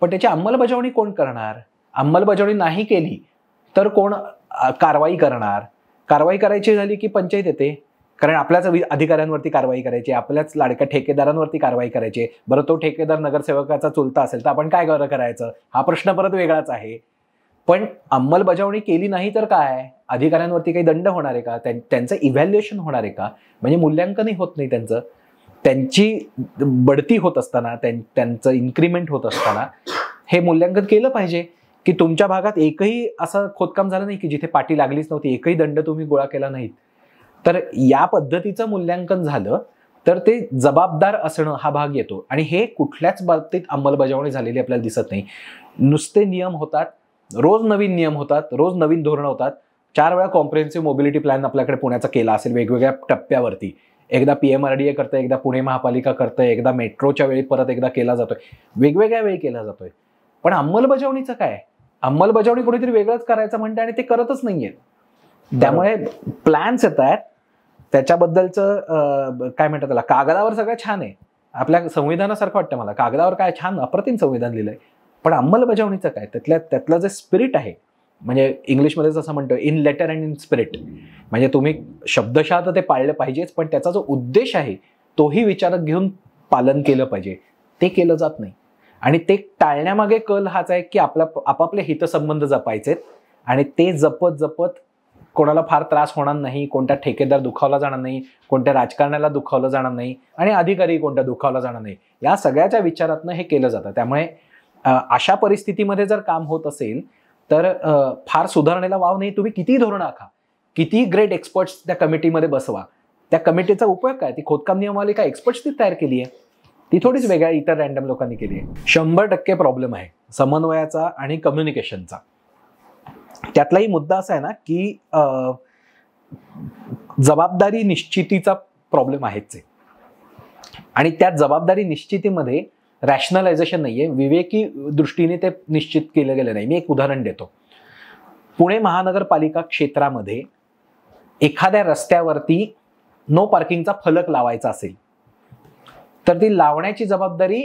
पण त्याची अंमलबजावणी कोण करणार. अंमलबजावणी नाही केली तर कोण कारवाई करणार. कारवाई करायची झाली की पंचायत येते, कारण आपल्याच अधिकाऱ्यांवरती कारवाई करायची, आपल्याच लाडक्या ठेकेदारांवरती कारवाई करायची. बरं, तो ठेकेदार नगरसेवकाचा चुलता असेल तर आपण काय करायचं, हा प्रश्न परत वेगळाच आहे. पण अंमलबजावणी केली नाही तर काय, अधिकाऱ्यांवरती काही दंड होणार आहे का, त्यांचं इव्हॅल्युएशन होणार आहे का, म्हणजे मूल्यांकनही होत नाही त्यांचं. त्यांची बढती होत असताना, त्यांचं इन्क्रीमेंट होत असताना हे मूल्यांकन केलं पाहिजे की तुमच्या भागात एकही असं खोदकाम झालं नाही की जिथे पाटी लागलीच नव्हती, एकही दंड तुम्ही गोळा केला नाहीत. तर या पद्धतीचं मूल्यांकन झालं तर ते जबाबदार असणं हा भाग येतो. आणि हे कुठल्याच बाबतीत अंमलबजावणी झालेली आपल्याला दिसत नाही. नुसते नियम होतात, रोज नवीन नियम होतात, रोज नवीन धोरणं होतात. 4 वेळा कॉम्प्रिहेन्सिव्ह मोबिलिटी प्लॅन आपल्याकडे पुण्याचा केला असेल वेगवेगळ्या टप्प्यावरती. एकदा PMRDA करतंय, एकदा पुणे महापालिका करतंय, एकदा मेट्रोच्या वेळी परत एकदा केला जातोय, वेगवेगळ्या वेळी केला जातोय. पण अंमलबजावणीचं काय, अंमलबजावणी कोणीतरी वेगळंच करायचं म्हणते आणि ते करतच नाहीये. त्यामुळे प्लॅन्स येत आहेत, त्याच्याबद्दलचं काय म्हणतात त्याला, कागदावर सगळं छान आहे, आपल्या संविधानासारखं वाटतं मला, कागदावर काय छान अप्रतिम संविधान लिहिलंय, पण अंमलबजावणीचं काय, त्यातलं जे स्पिरिट आहे, म्हणजे इंग्लिशमध्ये जसं म्हणतो in letter and in spirit, म्हणजे तुम्ही शब्दशः तर ते पाळलं पाहिजेच, पण त्याचा जो उद्देश आहे तोही विचारात घेऊन पालन केलं पाहिजे. ते केलं जात नाही. आणि ते टाळण्यामागे कल हाच आहे की आपापले हितसंबंध जपायचेत, आणि ते जपत जपत कोणाला फार त्रास होणार नाही, कोणत्या ठेकेदार दुखावला जाणार नाही, कोणत्या राजकारण्याला दुखावलं जाणार नाही, आणि अधिकारी कोणत्या दुखावला जाणार नाही, या सगळ्याच्या विचारातनं हे केलं जातं. त्यामुळे अशा परिस्थितीमध्ये जर काम होत असेल तर फार सुधारणेला वाव नाही. तुम्ही किती धोरणं आखा, किती ग्रेट एक्सपर्ट्स त्या कमिटीमध्ये बसवा, त्या कमिटीचा उपयोग काय, ती खोदकाम नियमावली काय एक्सपर्ट्स ती तयार केली आहे, ती थोडीच वेगळ्या इतर रॅन्डम लोकांनी केली आहे. 100% प्रॉब्लेम आहे समन्वयाचा आणि कम्युनिकेशनचा. त्यातलाही मुद्दा असा आहे ना की जबाबदारी निश्चितीचा प्रॉब्लेम आहेच आहे, आणि त्या जबाबदारी निश्चितीमध्ये रॅशनलायझेशन नाहीये, विवेकी दृष्टीने ते निश्चित केलं गेलं नाही. मी एक उदाहरण देतो. पुणे महानगरपालिका क्षेत्रामध्ये एखाद्या रस्त्यावरती नो पार्किंगचा फलक लावायचा असेल तर ती लावण्याची जबाबदारी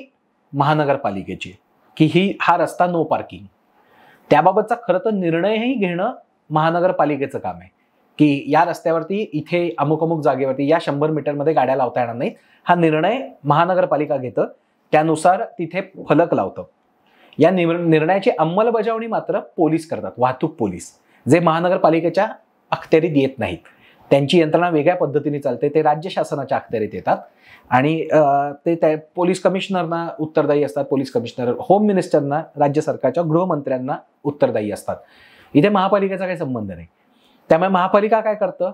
महानगरपालिकेची, की हा रस्ता नो पार्किंग. त्याबाबतचा खरं तर निर्णयही घेणं महानगरपालिकेचं काम आहे. की या रस्त्यावरती इथे अमुक अमुक जागेवरती या 100 मीटरमध्ये गाड्या लावता येणार नाहीत, हा निर्णय महानगरपालिका घेतं, त्यानुसार तिथे फलक लावतं. या निर्णयाची अंमलबजावणी मात्र पोलीस करतात, वाहतूक पोलीस, जे महानगरपालिकेच्या अखत्यारीत येत नाहीत. त्यांची यंत्रणा वेगळ्या पद्धतीने चालते, ते राज्य शासनाच्या अखत्यारीत येतात आणि ते पोलीस कमिशनरना उत्तरदायी असतात. पोलीस कमिशनर होम मिनिस्टरना, राज्य सरकारच्या गृहमंत्र्यांना उत्तरदायी असतात. इथे महापालिकेचा काही संबंध नाही. त्यामुळे महापालिका काय करतं,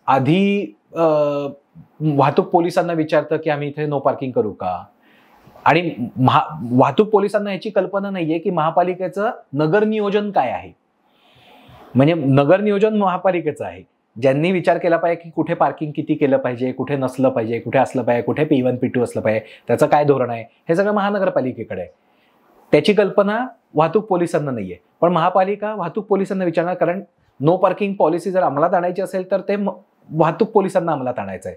आधी वाहतूक पोलिसांना विचारतं की आम्ही इथे नो पार्किंग करू का, आणि वाहतूक पोलिसांना याची कल्पना नाहीये की महापालिकेचं नगर नियोजन काय आहे. म्हणजे नगर नियोजन महापालिकेचं आहे, ज्यांनी विचार केला पाहिजे की कुठे पार्किंग किती केलं पाहिजे, कुठे नसलं पाहिजे, कुठे असलं पाहिजे, कुठे P1 P2 असलं पाहिजे, त्याचं काय धोरण आहे, हे सगळं महानगरपालिकेकडे आहे. त्याची कल्पना वाहतूक पोलिसांना नाहीये. पण महापालिका वाहतूक पोलिसांना विचारणार, कारण नो पार्किंग पॉलिसी जर अंमलात आणायची असेल तर ते वाहतूक पोलिसांना अंमलात आणायचं आहे.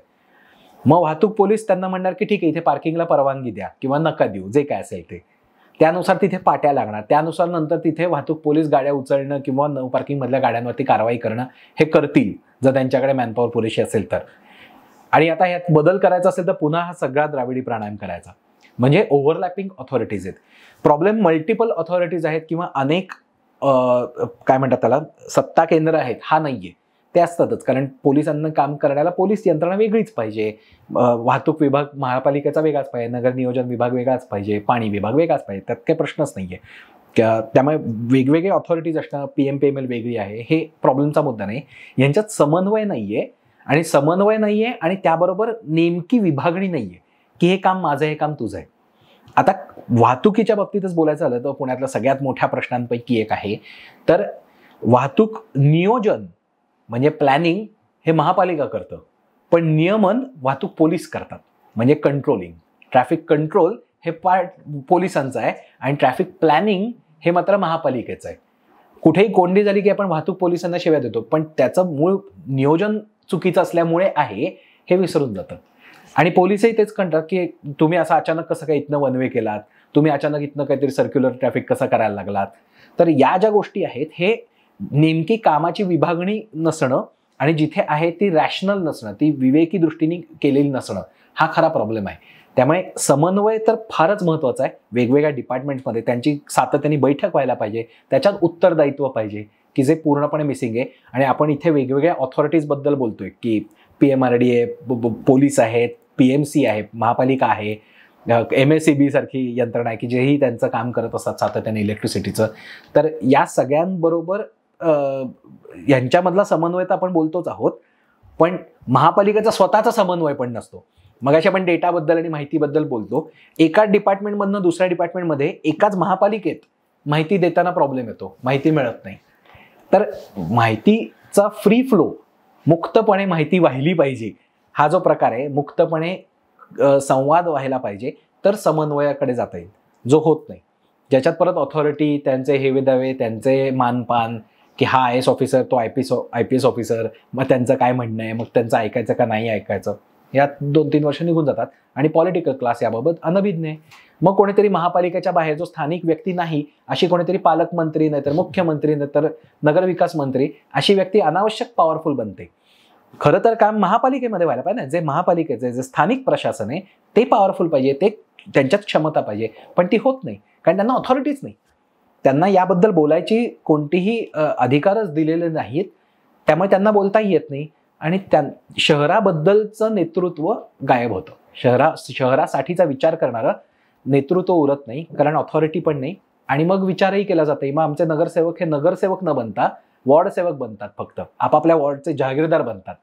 मग वाहतूक पोलीस त्यांना म्हणणार की ठीक आहे, इथे पार्किंगला परवानगी द्या किंवा नका देऊ, जे काय असेल ते. त्यानुसार तिथे पाट्या लागणार, त्यानुसार नंतर तिथे वाहतूक पोलीस गाड्या उचलणं किंवा नो पार्किंग मधल्या गाड्यांवरती कारवाई करणं हे करतील, जर त्यांच्याकडे मॅनपॉवर पुरेशी असेल तर. आणि आता यात बदल करायचा असेल तर पुन्हा हा सगळा द्राविडी प्राणायाम करायचा. म्हणजे ओव्हरलॅपिंग ऑथॉरिटीज आहेत. प्रॉब्लेम मल्टिपल ऑथॉरिटीज आहेत किंवा अनेक काय म्हणतात त्याला सत्ता केंद्र आहेत, हा नाहीये. ते असतातच, कारण पोलिसांना काम करण्याला पोलीस यंत्रणा वेगळीच पाहिजे. वाहतूक विभाग महापालिकेचा वेगळाच पाहिजे, नगर नियोजन विभाग वेगळाच पाहिजे, पाणी विभाग वेगळाच पाहिजे, त्यात काही प्रश्नच नाहीये. त्यामुळे वेगवेगळे ऑथॉरिटीज असणं, PMPML वेगळी आहे, हे प्रॉब्लेमचा मुद्दा नाही. यांच्यात समन्वय नाहीये, आणि त्याबरोबर नेमकी विभागणी नाहीये की हे काम माझं, हे काम तुझं आहे. आता वाहतुकीच्या बाबतीतच बोलायचं झालं तर पुण्यातल्या सगळ्यात मोठ्या प्रश्नांपैकी एक आहे, तर वाहतूक नियोजन म्हणजे प्लॅनिंग हे महापालिका करतं, पण नियमन वाहतूक पोलीस करतात. म्हणजे कंट्रोलिंग, ट्रॅफिक कंट्रोल हे पार्ट पोलिसांचं आहे आणि ट्रॅफिक प्लॅनिंग हे मात्र महापालिकेचं आहे. कुठेही कोंडी झाली की आपण वाहतूक पोलिसांना शिव्या देतो, पण त्याचं मूळ नियोजन चुकीचं असल्यामुळे आहे हे विसरून जातं. आणि पोलीसही तेच म्हणतात की तुम्ही असं अचानक कसं काय इथनं वन वे केलात, तुम्ही अचानक इथनं काहीतरी सर्क्युलर ट्रॅफिक कसं करायला लागलात. तर या ज्या गोष्टी आहेत, हे नेमकी कामाची विभागणी नसणं आणि जिथे आहे ती रॅशनल नसणं, ती विवेकी दृष्टीने केलेली नसणं, हा खरा प्रॉब्लेम आहे. त्यामुळे समन्वय तर फारच महत्वाचा आहे. वेगवेगळ्या डिपार्टमेंट्समध्ये त्यांची सातत्याने बैठक व्हायला पाहिजे, त्याच्यात उत्तरदायित्व पाहिजे की जे पूर्णपणे मिसिंग आहे. आणि आपण इथे वेगवेगळ्या ऑथॉरिटीजबद्दल बोलतोय की PMRD आहे, पोलीस आहेत, PMC आहे, महापालिका आहे, MSEB सारखी यंत्रणा आहे की जेही त्यांचं काम करत असतात सातत्याने इलेक्ट्रिसिटीचं. तर या सगळ्यांबरोबर यांच्यामधला समन्वय तर आपण बोलतोच आहोत, पण महापालिकेचा स्वतःचा समन्वय पण नसतो. मगाशी आपण डेटाबद्दल आणि माहितीबद्दल बोलतो. एका डिपार्टमेंटमधनं दुसऱ्या डिपार्टमेंटमध्ये एकाच महापालिकेत माहिती देताना प्रॉब्लेम येतो, माहिती मिळत नाही. तर माहितीचा फ्री फ्लो, मुक्तपणे माहिती वाहिली पाहिजे, हा जो प्रकार आहे, मुक्तपणे संवाद व्हायला पाहिजे, तर समन्वयाकडे जाता येईल, जो होत नाही. ज्याच्यात परत ऑथॉरिटी, त्यांचे हेवे दावे, त्यांचे मानपान की हा IAS ऑफिसर, तो IPS ऑफिसर, मग त्यांचं काय म्हणणं आहे, मग त्यांचं ऐकायचं का नाही ऐकायचं, यात 2-3 वर्ष निघून जातात. आणि पॉलिटिकल क्लास याबाबत अनभिज्ञ आहे. मग कोणीतरी महापालिकेच्या बाहेर जो स्थानिक व्यक्ती नाही, अशी कोणीतरी पालकमंत्री, नाहीतर मुख्यमंत्री, नाहीतर नगरविकास मंत्री, अशी व्यक्ती अनावश्यक पॉवरफुल बनते. खरं तर काम महापालिकेमध्ये व्हायला पाहिजे ना. जे महापालिकेचे जे स्थानिक प्रशासन आहे ते पॉवरफुल पाहिजे, ते त्यांच्यात क्षमता पाहिजे, पण ती होत नाही, कारण त्यांना ऑथॉरिटीच नाही. त्यांना याबद्दल बोलायची कोणतीही अधिकारच दिलेले नाहीत, त्यामुळे त्यांना बोलताही येत नाही. आणि शहराबद्दलचं नेतृत्व गायब होतं. शहरासाठीचा विचार करणारं नेतृत्व उरत नाही, कारण ऑथॉरिटी पण नाही. आणि मग विचारही केला जातो, मग आमचे नगरसेवक हे नगरसेवक न बनता वॉर्ड सेवक बनतात. फक्त आपापल्या वॉर्डचे जहागीरदार बनतात.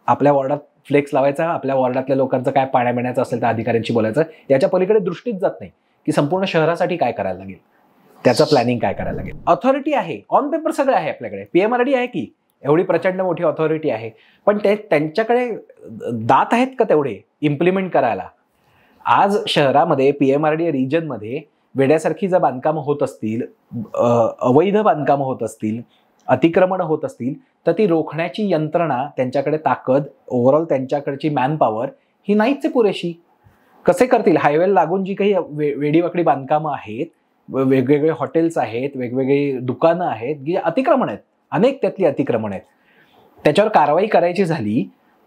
आपल्या वॉर्डात फ्लेक्स लावायचा, आपल्या वॉर्डातल्या लोकांचं काय पाण्या पिण्याचं असेल तर अधिकाऱ्यांशी बोलायचं, याच्या पलीकडे दृष्टीच जात नाही की संपूर्ण शहरासाठी काय करायला लागेल, त्याचं प्लॅनिंग काय करायला लागेल. ऑथॉरिटी आहे, ऑन पेपर सगळं आहे आपल्याकडे. PMRD आहे की एवढी प्रचंड मोठी ऑथॉरिटी आहे, पण त्यांच्याकडे दात आहेत का तेवढे इम्प्लिमेंट करायला. आज शहरामध्ये PMRD रिजनमध्ये वेड्यासारखी जर बांधकामं होत असतील, अवैध बांधकामं होत असतील, अतिक्रमण होत असतील, तर ती रोखण्याची यंत्रणा, त्यांच्याकडे ताकद, ओव्हरऑल त्यांच्याकडची मॅनपॉवर ही नाहीच आहे पुरेशी. कसे करतील. हायवेला लागून जी काही वेडीवाकडी बांधकामं आहेत, वेगवेगळे हॉटेल्स आहेत, वेगवेगळे दुकानं आहेत, जी अतिक्रमण आहेत, अनेक त्यातली अतिक्रमण आहेत. त्याच्यावर कारवाई करायची झाली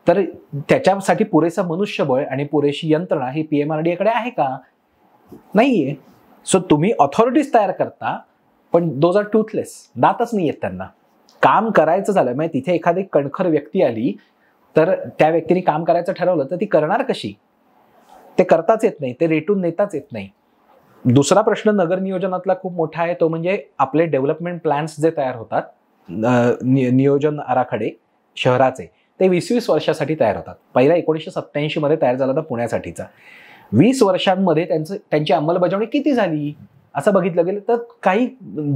तर त्याच्यासाठी पुरेसं मनुष्यबळ आणि पुरेशी यंत्रणा ही PMRDA कडे आहे का? नाहीये. सो तुम्ही ऑथॉरिटीज तयार करता, पण दोज आर टूथलेस, दातच नाही आहेत त्यांना. काम करायचं झालं म्हणजे तिथे एखादी कणखर व्यक्ती आली तर त्या व्यक्तीने काम करायचं ठरवलं तर ती करणार कशी? ते करताच येत नाही, ते रेटून नेताच येत नाही. दुसरा प्रश्न नगर नियोजनातला खूप मोठा आहे, तो म्हणजे आपले डेव्हलपमेंट प्लॅन्स जे तयार होतात, नियोजन आराखडे शहराचे, ते 20-20 वर्षासाठी तयार होतात. पहिला 1987 मध्ये तयार झाला होता पुण्यासाठीचा. 20 वर्षांमध्ये त्यांची अंमलबजावणी किती झाली असं बघितलं गेलं तर काही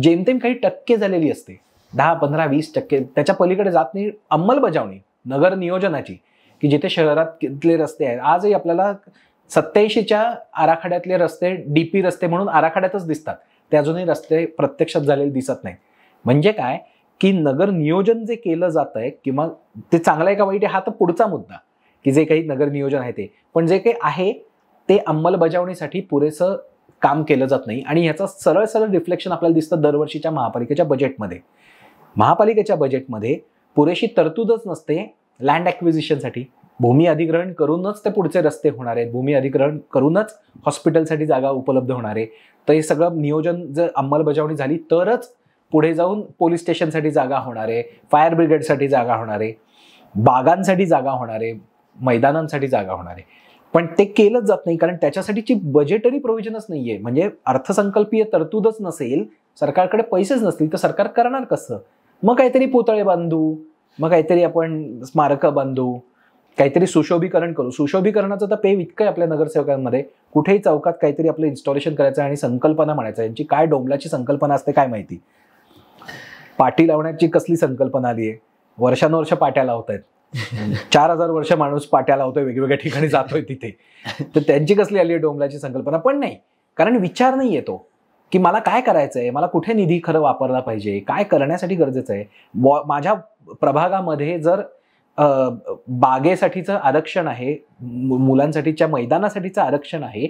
जेमतेम काही टक्के झालेली असते, 10, 15, 20%. त्याच्या पलीकडे जात नाही अंमलबजावणी नगर नियोजनाची, की जिथे शहरातले रस्ते आहेत. आजही आपल्याला 87च्या आराखड्यातले रस्ते DP रस्ते म्हणून आराखड्यातच दिसतात, ते अजूनही रस्ते प्रत्यक्षात झालेले दिसत नाही. म्हणजे काय की नगर नियोजन जे केलं जात आहे, किंवा ते चांगलं आहे का वाईट आहे हा तर पुढचा मुद्दा, की जे काही नगर नियोजन आहे ते, पण जे काही आहे ते अंमलबजावणीसाठी पुरेसं काम केलं जात नाही. आणि ह्याचं सरळ सरळ रिफ्लेक्शन आपल्याला दिसतं दरवर्षीच्या महापालिकेच्या बजेटमध्ये. महापालिकेच्या बजेटमध्ये पुरेशी तरतूदच नसते लँड ॲक्विजिशनसाठी. भूमी अधिग्रहण करूनच ते पुढचे रस्ते होणार आहेत, भूमी अधिग्रहण करूनच हॉस्पिटलसाठी जागा उपलब्ध होणार आहे. तर हे सगळं नियोजन जर अंमलबजावणी झाली तरच पुढे जाऊन पोलीस स्टेशनसाठी जागा होणार आहे, फायर ब्रिगेडसाठी जागा होणार आहे, बागांसाठी जागा होणार आहे, मैदानांसाठी जागा होणार आहे. पण ते केलंच जात नाही, कारण त्याच्यासाठीची बजेटरी प्रोव्हिजनच नाहीये. म्हणजे अर्थसंकल्पीय तरतूदच नसेल, सरकारकडे पैसेच नसतील तर सरकार करणार कसं? मग काहीतरी पुतळे बांधू, मग काहीतरी आपण स्मारकं बांधू, काहीतरी सुशोभीकरण करू. सुशोभीकरणाचं तर पेव इतकं आहे आपल्या नगरसेवकांमध्ये. कुठेही चौकात काहीतरी आपलं इन्स्टॉलेशन करायचं आणि संकल्पना म्हणायचं, यांची काय डोंबलाची संकल्पना असते काय माहिती. पाटी लावण्याची कसली संकल्पना आली आहे, वर्षानुवर्ष पाट्या लावत आहेत. 4000 वर्ष माणूस पाट्या लावतोय, वेगवेगळ्या ठिकाणी जातोय तिथे, तर त्यांची कसली आली आहे डोंबलाची संकल्पना? पण नाही, कारण विचार नाही येतो की मला काय करायचंय, मला कुठे निधी खरं वापरला पाहिजे, काय करण्यासाठी गरजेचं आहे. माझ्या प्रभागामध्ये जर बागेसाठीचं आरक्षण आहे, मुलांसाठीच्या मैदानासाठीचं आरक्षण आहे,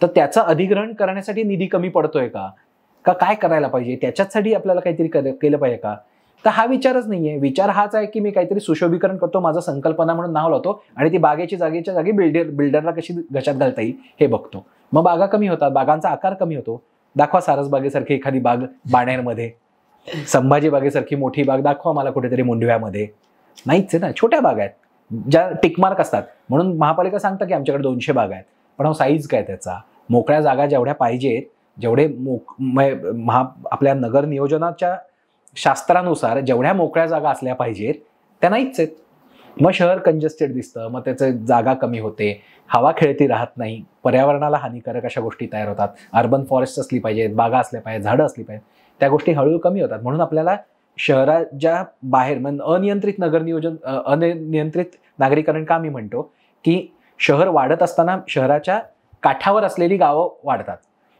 तर त्याचं अधिग्रहण करण्यासाठी निधी कमी पडतोय का काय करायला पाहिजे, त्याच्यासाठी आपल्याला काहीतरी केलं पाहिजे का? तर हा विचारच नाहीये. विचार हाच आहे की मी काहीतरी सुशोभीकरण करतो, माझं संकल्पना म्हणून नाव लावतो आणि ती बागेची जागेच्या जागी बिल्डरला कशी घशात घालता येईल हे बघतो. मग बागा कमी होतात, बागांचा आकार कमी होतो. दाखवा सारसबागेसारखी एखादी बाग बाणेरमध्ये, संभाजी बागेसारखी मोठी बाग दाखवा मला कुठेतरी मुंडव्यामध्ये. नाहीच आहे ना, छोट्या बागा आहेत ज्या टिकमार्क असतात. म्हणून महापालिका सांगतात की आमच्याकडे 200 बागा आहेत, पण साईज काय त्याचा? मोकळ्या जागा जेवढ्या पाहिजेत, जेवढे आपल्या नगर नियोजनाच्या शास्त्रानुसार जेवढ्या मोकळ्या जागा असल्या पाहिजेत त्या नाहीच आहेत. मग शहर कंजेस्टेड दिसतं, मग त्याचं जागा कमी होते, हवा खेळती राहत नाही, पर्यावरणाला हानिकारक अशा गोष्टी तयार होतात. अर्बन फॉरेस्ट असली पाहिजेत, बागा असल्या पाहिजेत, झाडं असली पाहिजेत, त्या गोष्टी हळूहळू कमी होतात. म्हणून आपल्याला शहराच्या बाहेर अनियंत्रित नगर नियोजन, अनियंत्रित नागरीकरण का मी म्हणतो की शहर वाढत असताना शहराच्या काठावर असलेली गावं वाढतात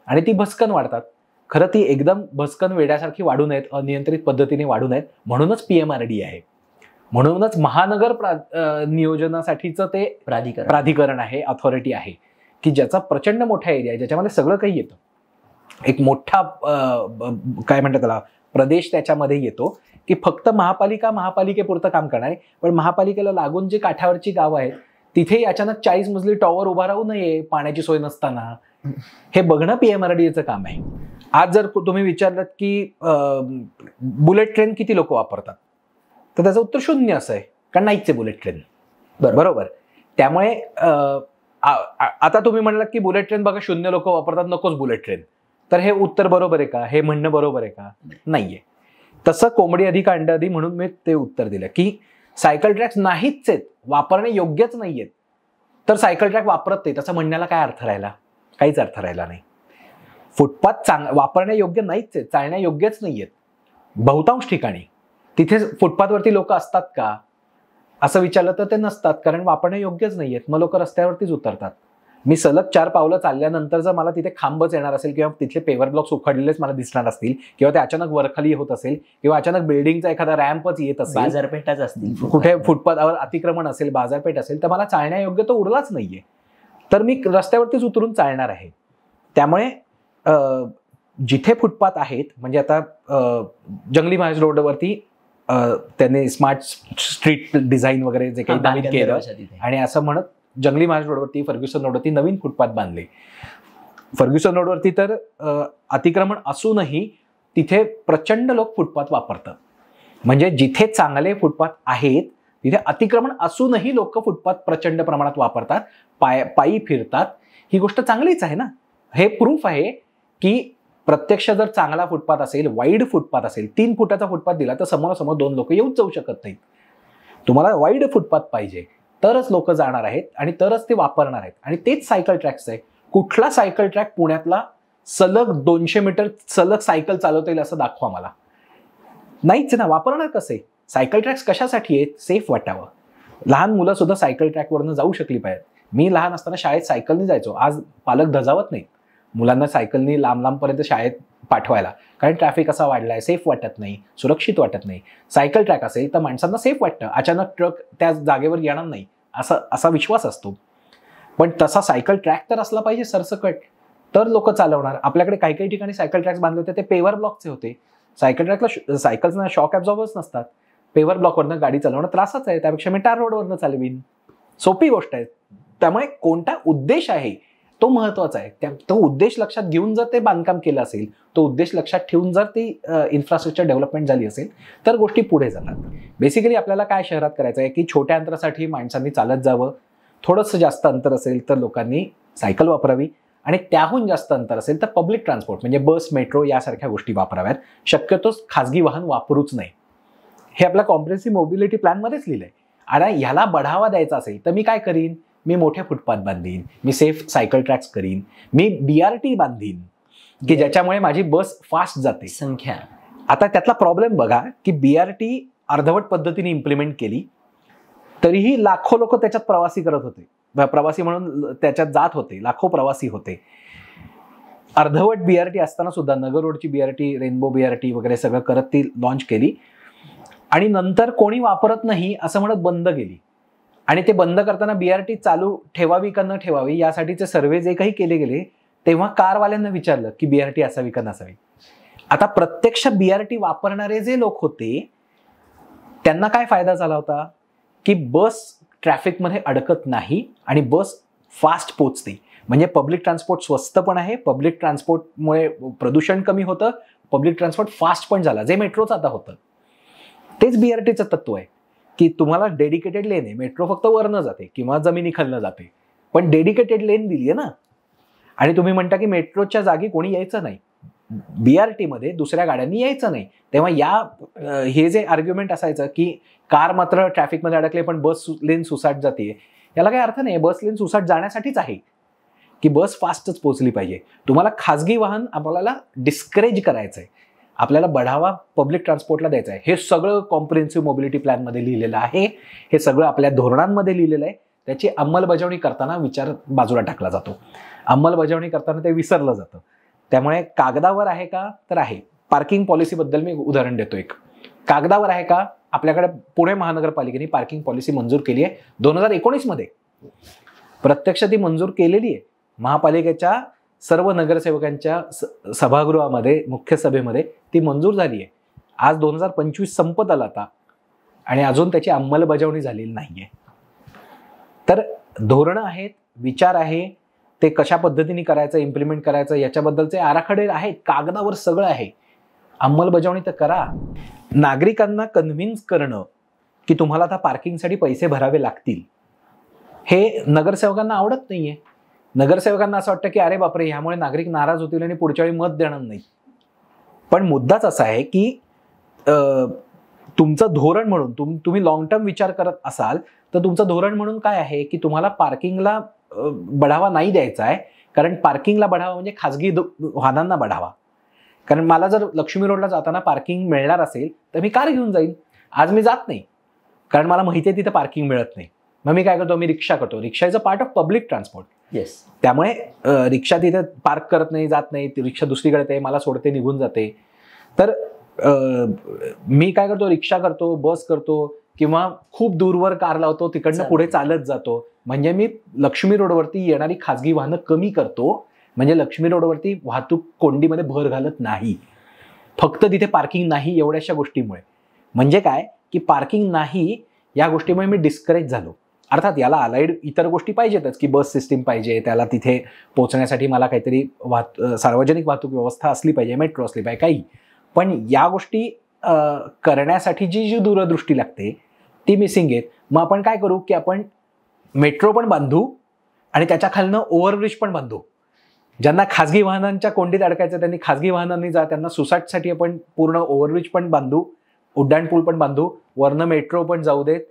आणि ती भस्कन वाढतात. खरं ती एकदम भस्कन वेड्यासारखी वाढू नयेत, अनियंत्रित पद्धतीने वाढू नयेत, म्हणूनच PMRD आहे. म्हणूनच महानगर नियोजनासाठीचं ते प्राधिकरण आहे, अथॉरिटी आहे, की ज्याचा प्रचंड मोठा एरिया आहे, ज्याच्यामध्ये सगळं काही येतं. एक मोठा काय म्हणतात त्याला प्रदेश त्याच्यामध्ये येतो, की फक्त महापालिकेपुरतं काम करणार. पण महापालिकेला लागून जे काठावरची गावं आहेत तिथे अचानक 40 मजली टॉवर उभा राहू नये पाण्याची सोय नसताना, हे बघणं PMRDAचं काम आहे. आज जर तुम्ही विचारलं की बुलेट ट्रेन किती लोक वापरतात, तर त्याचं उत्तर 0 असं आहे, कारण नाहीच आहे बुलेट ट्रेन. बरोबर. त्यामुळे आता तुम्ही म्हणलात की बुलेट ट्रेन बघा 0 लोक वापरतात, नकोच बुलेट ट्रेन. तर हे उत्तर बरोबर आहे का? हे म्हणणं बरोबर आहे का? नाहीये. तसं कोंबडी अधिक अंड आधी म्हणून मी ते उत्तर दिलं की सायकल ट्रॅक्स नाहीच आहेत, वापरणे योग्यच नाहीयेत, तर सायकल ट्रॅक वापरत नाही त्याचा म्हणण्याला काय अर्थ राहिला? काहीच अर्थ राहिला नाही. फुटपाथ वापरण्या योग्य नाहीच आहेत, चालण्या योग्यच नाहीयेत बहुतांश ठिकाणी. तिथे फुटपाथवरती लोक असतात का असं विचारलं तर ते नसतात, कारण वापरण्या योग्यच नाहीयेत. मग लोक रस्त्यावरतीच उतरतात. मी सलग 4 पावलं चालल्यानंतर जर मला तिथे खांबच येणार असेल किंवा तिथले पेवर ब्लॉक्स उखडलेलेच मला दिसणार असतील किंवा ते अचानक वरखाली होत असेल किंवा अचानक बिल्डिंगचा एखादा रॅम्पच येत असेल, बाजारपेठाच असतील, कुठे फुटपाथवर अतिक्रमण असेल, बाजारपेठ असेल, तर मला चालण्यायोग्य तो उरलाच नाहीये, तर मी रस्त्यावरतीच उतरून चालणार आहे. त्यामुळे जिथे फुटपाथ आहेत, म्हणजे आता जंगली महाराज रोडवरती त्यांनी स्मार्ट स्ट्रीट डिझाईन वगैरे जे काही नवीन केलं आणि असं म्हणत जंगली महाराज रोडवरती, फर्ग्युसन रोडवरती नवीन फुटपाथ बांधले. फर्ग्युसन रोडवरती तर अतिक्रमण असूनही तिथे प्रचंड लोक फुटपाथ वापरतात. म्हणजे जिथे चांगले फुटपाथ आहेत तिथे अतिक्रमण असूनही लोक फुटपाथ प्रचंड प्रमाणात वापरतात, पायी फिरतात. ही गोष्ट चांगलीच आहे ना. हे प्रूफ आहे की प्रत्यक्ष जर चांगला फुटपाथ असेल, वाईड फुटपाथ असेल, 3 फुटाचा फुटपाथ दिला तर समोरासमोर 2 लोक येऊच जाऊ शकत नाहीत. तुम्हाला वाईड फुटपाथ पाहिजे, तरच लोक जाणार आहेत आणि तरच ते वापरणार आहेत. आणि तेच सायकल ट्रॅक्स आहे. कुठला सायकल ट्रॅक पुण्यातला सलग 200 मीटर सलग सायकल चालवता येईल असं दाखवा मला. नाहीच ना. वापरणार कसे? सायकल ट्रॅक्स कशासाठी आहेत? सेफ वाटावं. लहान मुलं सुद्धा सायकल ट्रॅकवरनं जाऊ शकली पाहिजेत. मी लहान असताना शाळेत सायकलनी जायचो. आज पालक धजावत नाहीत मुलांना सायकलनी लांब लांबपर्यंत शाळेत पाठवायला, कारण ट्रॅफिक असा वाढलाय, सेफ वाटत नाही, सुरक्षित वाटत नाही. सायकल ट्रॅक असेल तर माणसांना सेफ वाटतं, अचानक ट्रक त्या जागेवर येणार नाही असा विश्वास असतो. पण तसा सायकल ट्रॅक तर असला पाहिजे सरसकट, तर लोक चालवणार. आपल्याकडे काही काही ठिकाणी सायकल ट्रॅक्स बांधले होते ते पेवर ब्लॉकचे होते. सायकल ट्रॅकला सायकल्सना शॉक ॲब्झॉर्बर्स नसतात. पेवर ब्लॉकवरनं गाडी चालवणं त्रासच आहे, त्यापेक्षा मी टार रोडवरनं चालवीन. सोपी गोष्ट आहे. त्यामुळे कोणता उद्देश आहे तो महत्वाचा आहे. तो उद्देश लक्षात घेऊन जर ते बांधकाम केलं असेल, तो उद्देश लक्षात ठेवून जर ती इन्फ्रास्ट्रक्चर डेव्हलपमेंट झाली असेल तर गोष्टी पुढे जातात. बेसिकली आपल्याला काय शहरात करायचं आहे की छोट्या अंतरासाठी माणसांनी चालत जावं, थोडंसं जास्त अंतर असेल तर लोकांनी सायकल वापरावी आणि त्याहून जास्त अंतर असेल तर पब्लिक ट्रान्सपोर्ट म्हणजे बस, मेट्रो यासारख्या गोष्टी वापराव्यात. शक्यतो खाजगी वाहन वापरूच नाही. हे आपल्या कॉम्प्रेहेन्सिव्ह मोबिलिटी प्लॅनमध्येच लिहिलंय. आणि ह्याला बढावा द्यायचा असेल तर मी काय करीन? मी मोठे फुटपाथ बांधीन, मी सेफ सायकल ट्रॅक्स करीन, मी BRT बांधीन की ज्याच्यामुळे माझी बस फास्ट जाते. संख्या आता त्यातला प्रॉब्लेम बघा की BRT अर्धवट पद्धतीने इम्प्लिमेंट केली तरीही लाखो लोक त्याच्यात प्रवासी करत होते, प्रवासी म्हणून त्याच्यात जात होते, लाखो प्रवासी होते. अर्धवट BRT असताना सुद्धा नगर रोडची BRT, रेनबो BRT वगैरे सगळं करत ती लॉन्च केली आणि नंतर कोणी वापरत नाही असं म्हणत बंद केली. आणि ते बंद करताना BRT चालू ठेवावी का न ठेवावी यासाठीचे सर्वे जे काही केले गेले तेव्हा कारवाल्यांना विचारलं की BRT असावी का नसावी. आता प्रत्यक्ष BRT वापरणारे जे लोक होते त्यांना काय फायदा झाला होता की बस ट्रॅफिकमध्ये अडकत नाही आणि बस फास्ट पोचते. म्हणजे पब्लिक ट्रान्सपोर्ट स्वस्त पण आहे, पब्लिक ट्रान्सपोर्टमुळे प्रदूषण कमी होतं, पब्लिक ट्रान्सपोर्ट फास्ट पण झाला, जे मेट्रोचं आता होतं. तेच BRTचं तत्व आहे की तुम्हाला डेडिकेटेड लेन आहे. मेट्रो फक्त वरनं जाते किंवा जमिनीखालनं जाते, पण डेडिकेटेड लेन दिली आहे ना. आणि तुम्ही म्हणता की मेट्रोच्या जागी कोणी यायचं नाही, BRT मध्ये दुसऱ्या गाड्यांनी यायचं नाही. तेव्हा हे जे आर्ग्युमेंट असायचं की कार मात्र ट्रॅफिकमध्ये अडकले पण बस लेन सुसाट जाते, याला काही अर्थ नाही. बस लेन सुसाट जाण्यासाठीच आहे की बस फास्टच पोहोचली पाहिजे. तुम्हाला खाजगी वाहन आपल्याला डिस्करेज करायचं आहे, आपल्याला बढावा पब्लिक ट्रान्सपोर्टला द्यायचा आहे. हे सगळं कॉम्प्रिहेन्सिव्ह मोबिलिटी प्लॅनमध्ये लिहिलेलं आहे, हे सगळं आपल्या धोरणांमध्ये लिहिलेलं आहे. त्याची अंमलबजावणी करताना विचार बाजूला टाकला जातो, अंमलबजावणी करताना ते विसरलं जातं. त्यामुळे कागदावर आहे का तर आहे. पार्किंग पॉलिसीबद्दल मी उदाहरण देतो एक. कागदावर आहे का? आपल्याकडे पुणे महानगरपालिकेने पार्किंग पॉलिसी मंजूर केली आहे 2019 मध्ये. प्रत्यक्ष ती मंजूर केलेली आहे महापालिकेच्या सर्व नगरसेवकांच्या सभागृहामध्ये, मुख्य सभेमध्ये ती मंजूर झाली आहे. आज 2025 संपत आला आता आणि अजून त्याची अंमलबजावणी झालेली नाहीये. तर धोरणं आहेत, विचार आहे, ते कशा पद्धतीने करायचं, इम्प्लिमेंट करायचं याच्याबद्दलचे आराखडे आहेत, कागदावर सगळं आहे. अंमलबजावणी तर करा. नागरिकांना कन्व्हिन्स करणं की तुम्हाला आता पार्किंगसाठी पैसे भरावे लागतील हे नगरसेवकांना आवडत नाहीये. नगरसेवकांना असं वाटतं की अरे बापरे, ह्यामुळे नागरिक नाराज होतील आणि पुढच्या वेळी मत देणार नाही. पण मुद्दाच असा आहे की तुमचं धोरण म्हणून तुम्ही लॉंग टर्म विचार करत असाल तर तुमचं धोरण म्हणून काय आहे की तुम्हाला पार्किंगला बढावा नाही द्यायचा आहे. कारण पार्किंगला बढावा म्हणजे खाजगी वाहनांना बढावा. कारण मला जर लक्ष्मी रोडला जाताना पार्किंग मिळणार असेल तर मी कार घेऊन जाईन. आज मी जात नाही कारण मला माहिती आहे तिथे पार्किंग मिळत नाही. मग मी काय करतो, मी रिक्षा करतो. Rickshaw is a part of public transport. Yes. त्यामुळे रिक्षा तिथे पार्क करत नाही, जात नाही, रिक्षा दुसरीकडे येते, मला सोडते, निघून जाते. तर मी काय करतो, रिक्षा करतो, बस करतो किंवा खूप दूरवर कार लावतो, तिकडनं पुढे चालत जातो. म्हणजे मी लक्ष्मी रोडवरती येणारी खाजगी वाहनं कमी करतो. म्हणजे लक्ष्मी रोडवरती वाहतूक कोंडीमध्ये भर घालत नाही. फक्त तिथे पार्किंग नाही एवढ्याशा गोष्टीमुळे. म्हणजे काय की पार्किंग नाही या गोष्टीमुळे मी डिस्करेज झालो. अर्थात याला अलाइड इतर गोष्टी पाहिजेतच की बस सिस्टीम पाहिजे, त्याला तिथे पोहोचण्यासाठी मला काहीतरी सार्वजनिक वाहतूक व्यवस्था असली पाहिजे, मेट्रो असली पाहिजे, काही. पण या गोष्टी करण्यासाठी जी दूरदृष्टी लागते ती मिसिंग आहेत. मग आपण काय करू की आपण मेट्रो पण बांधू आणि त्याच्या खालनं ओव्हरब्रिज पण बांधू. ज्यांना खाजगी वाहनांच्या कोंडीत अडकायचं त्यांनी खाजगी वाहनांनी जा, त्यांना सुसाटसाठी आपण पूर्ण ओव्हरब्रिज पण बांधू, उड्डाणपूल पण बांधू, वरनं मेट्रो पण जाऊ देत.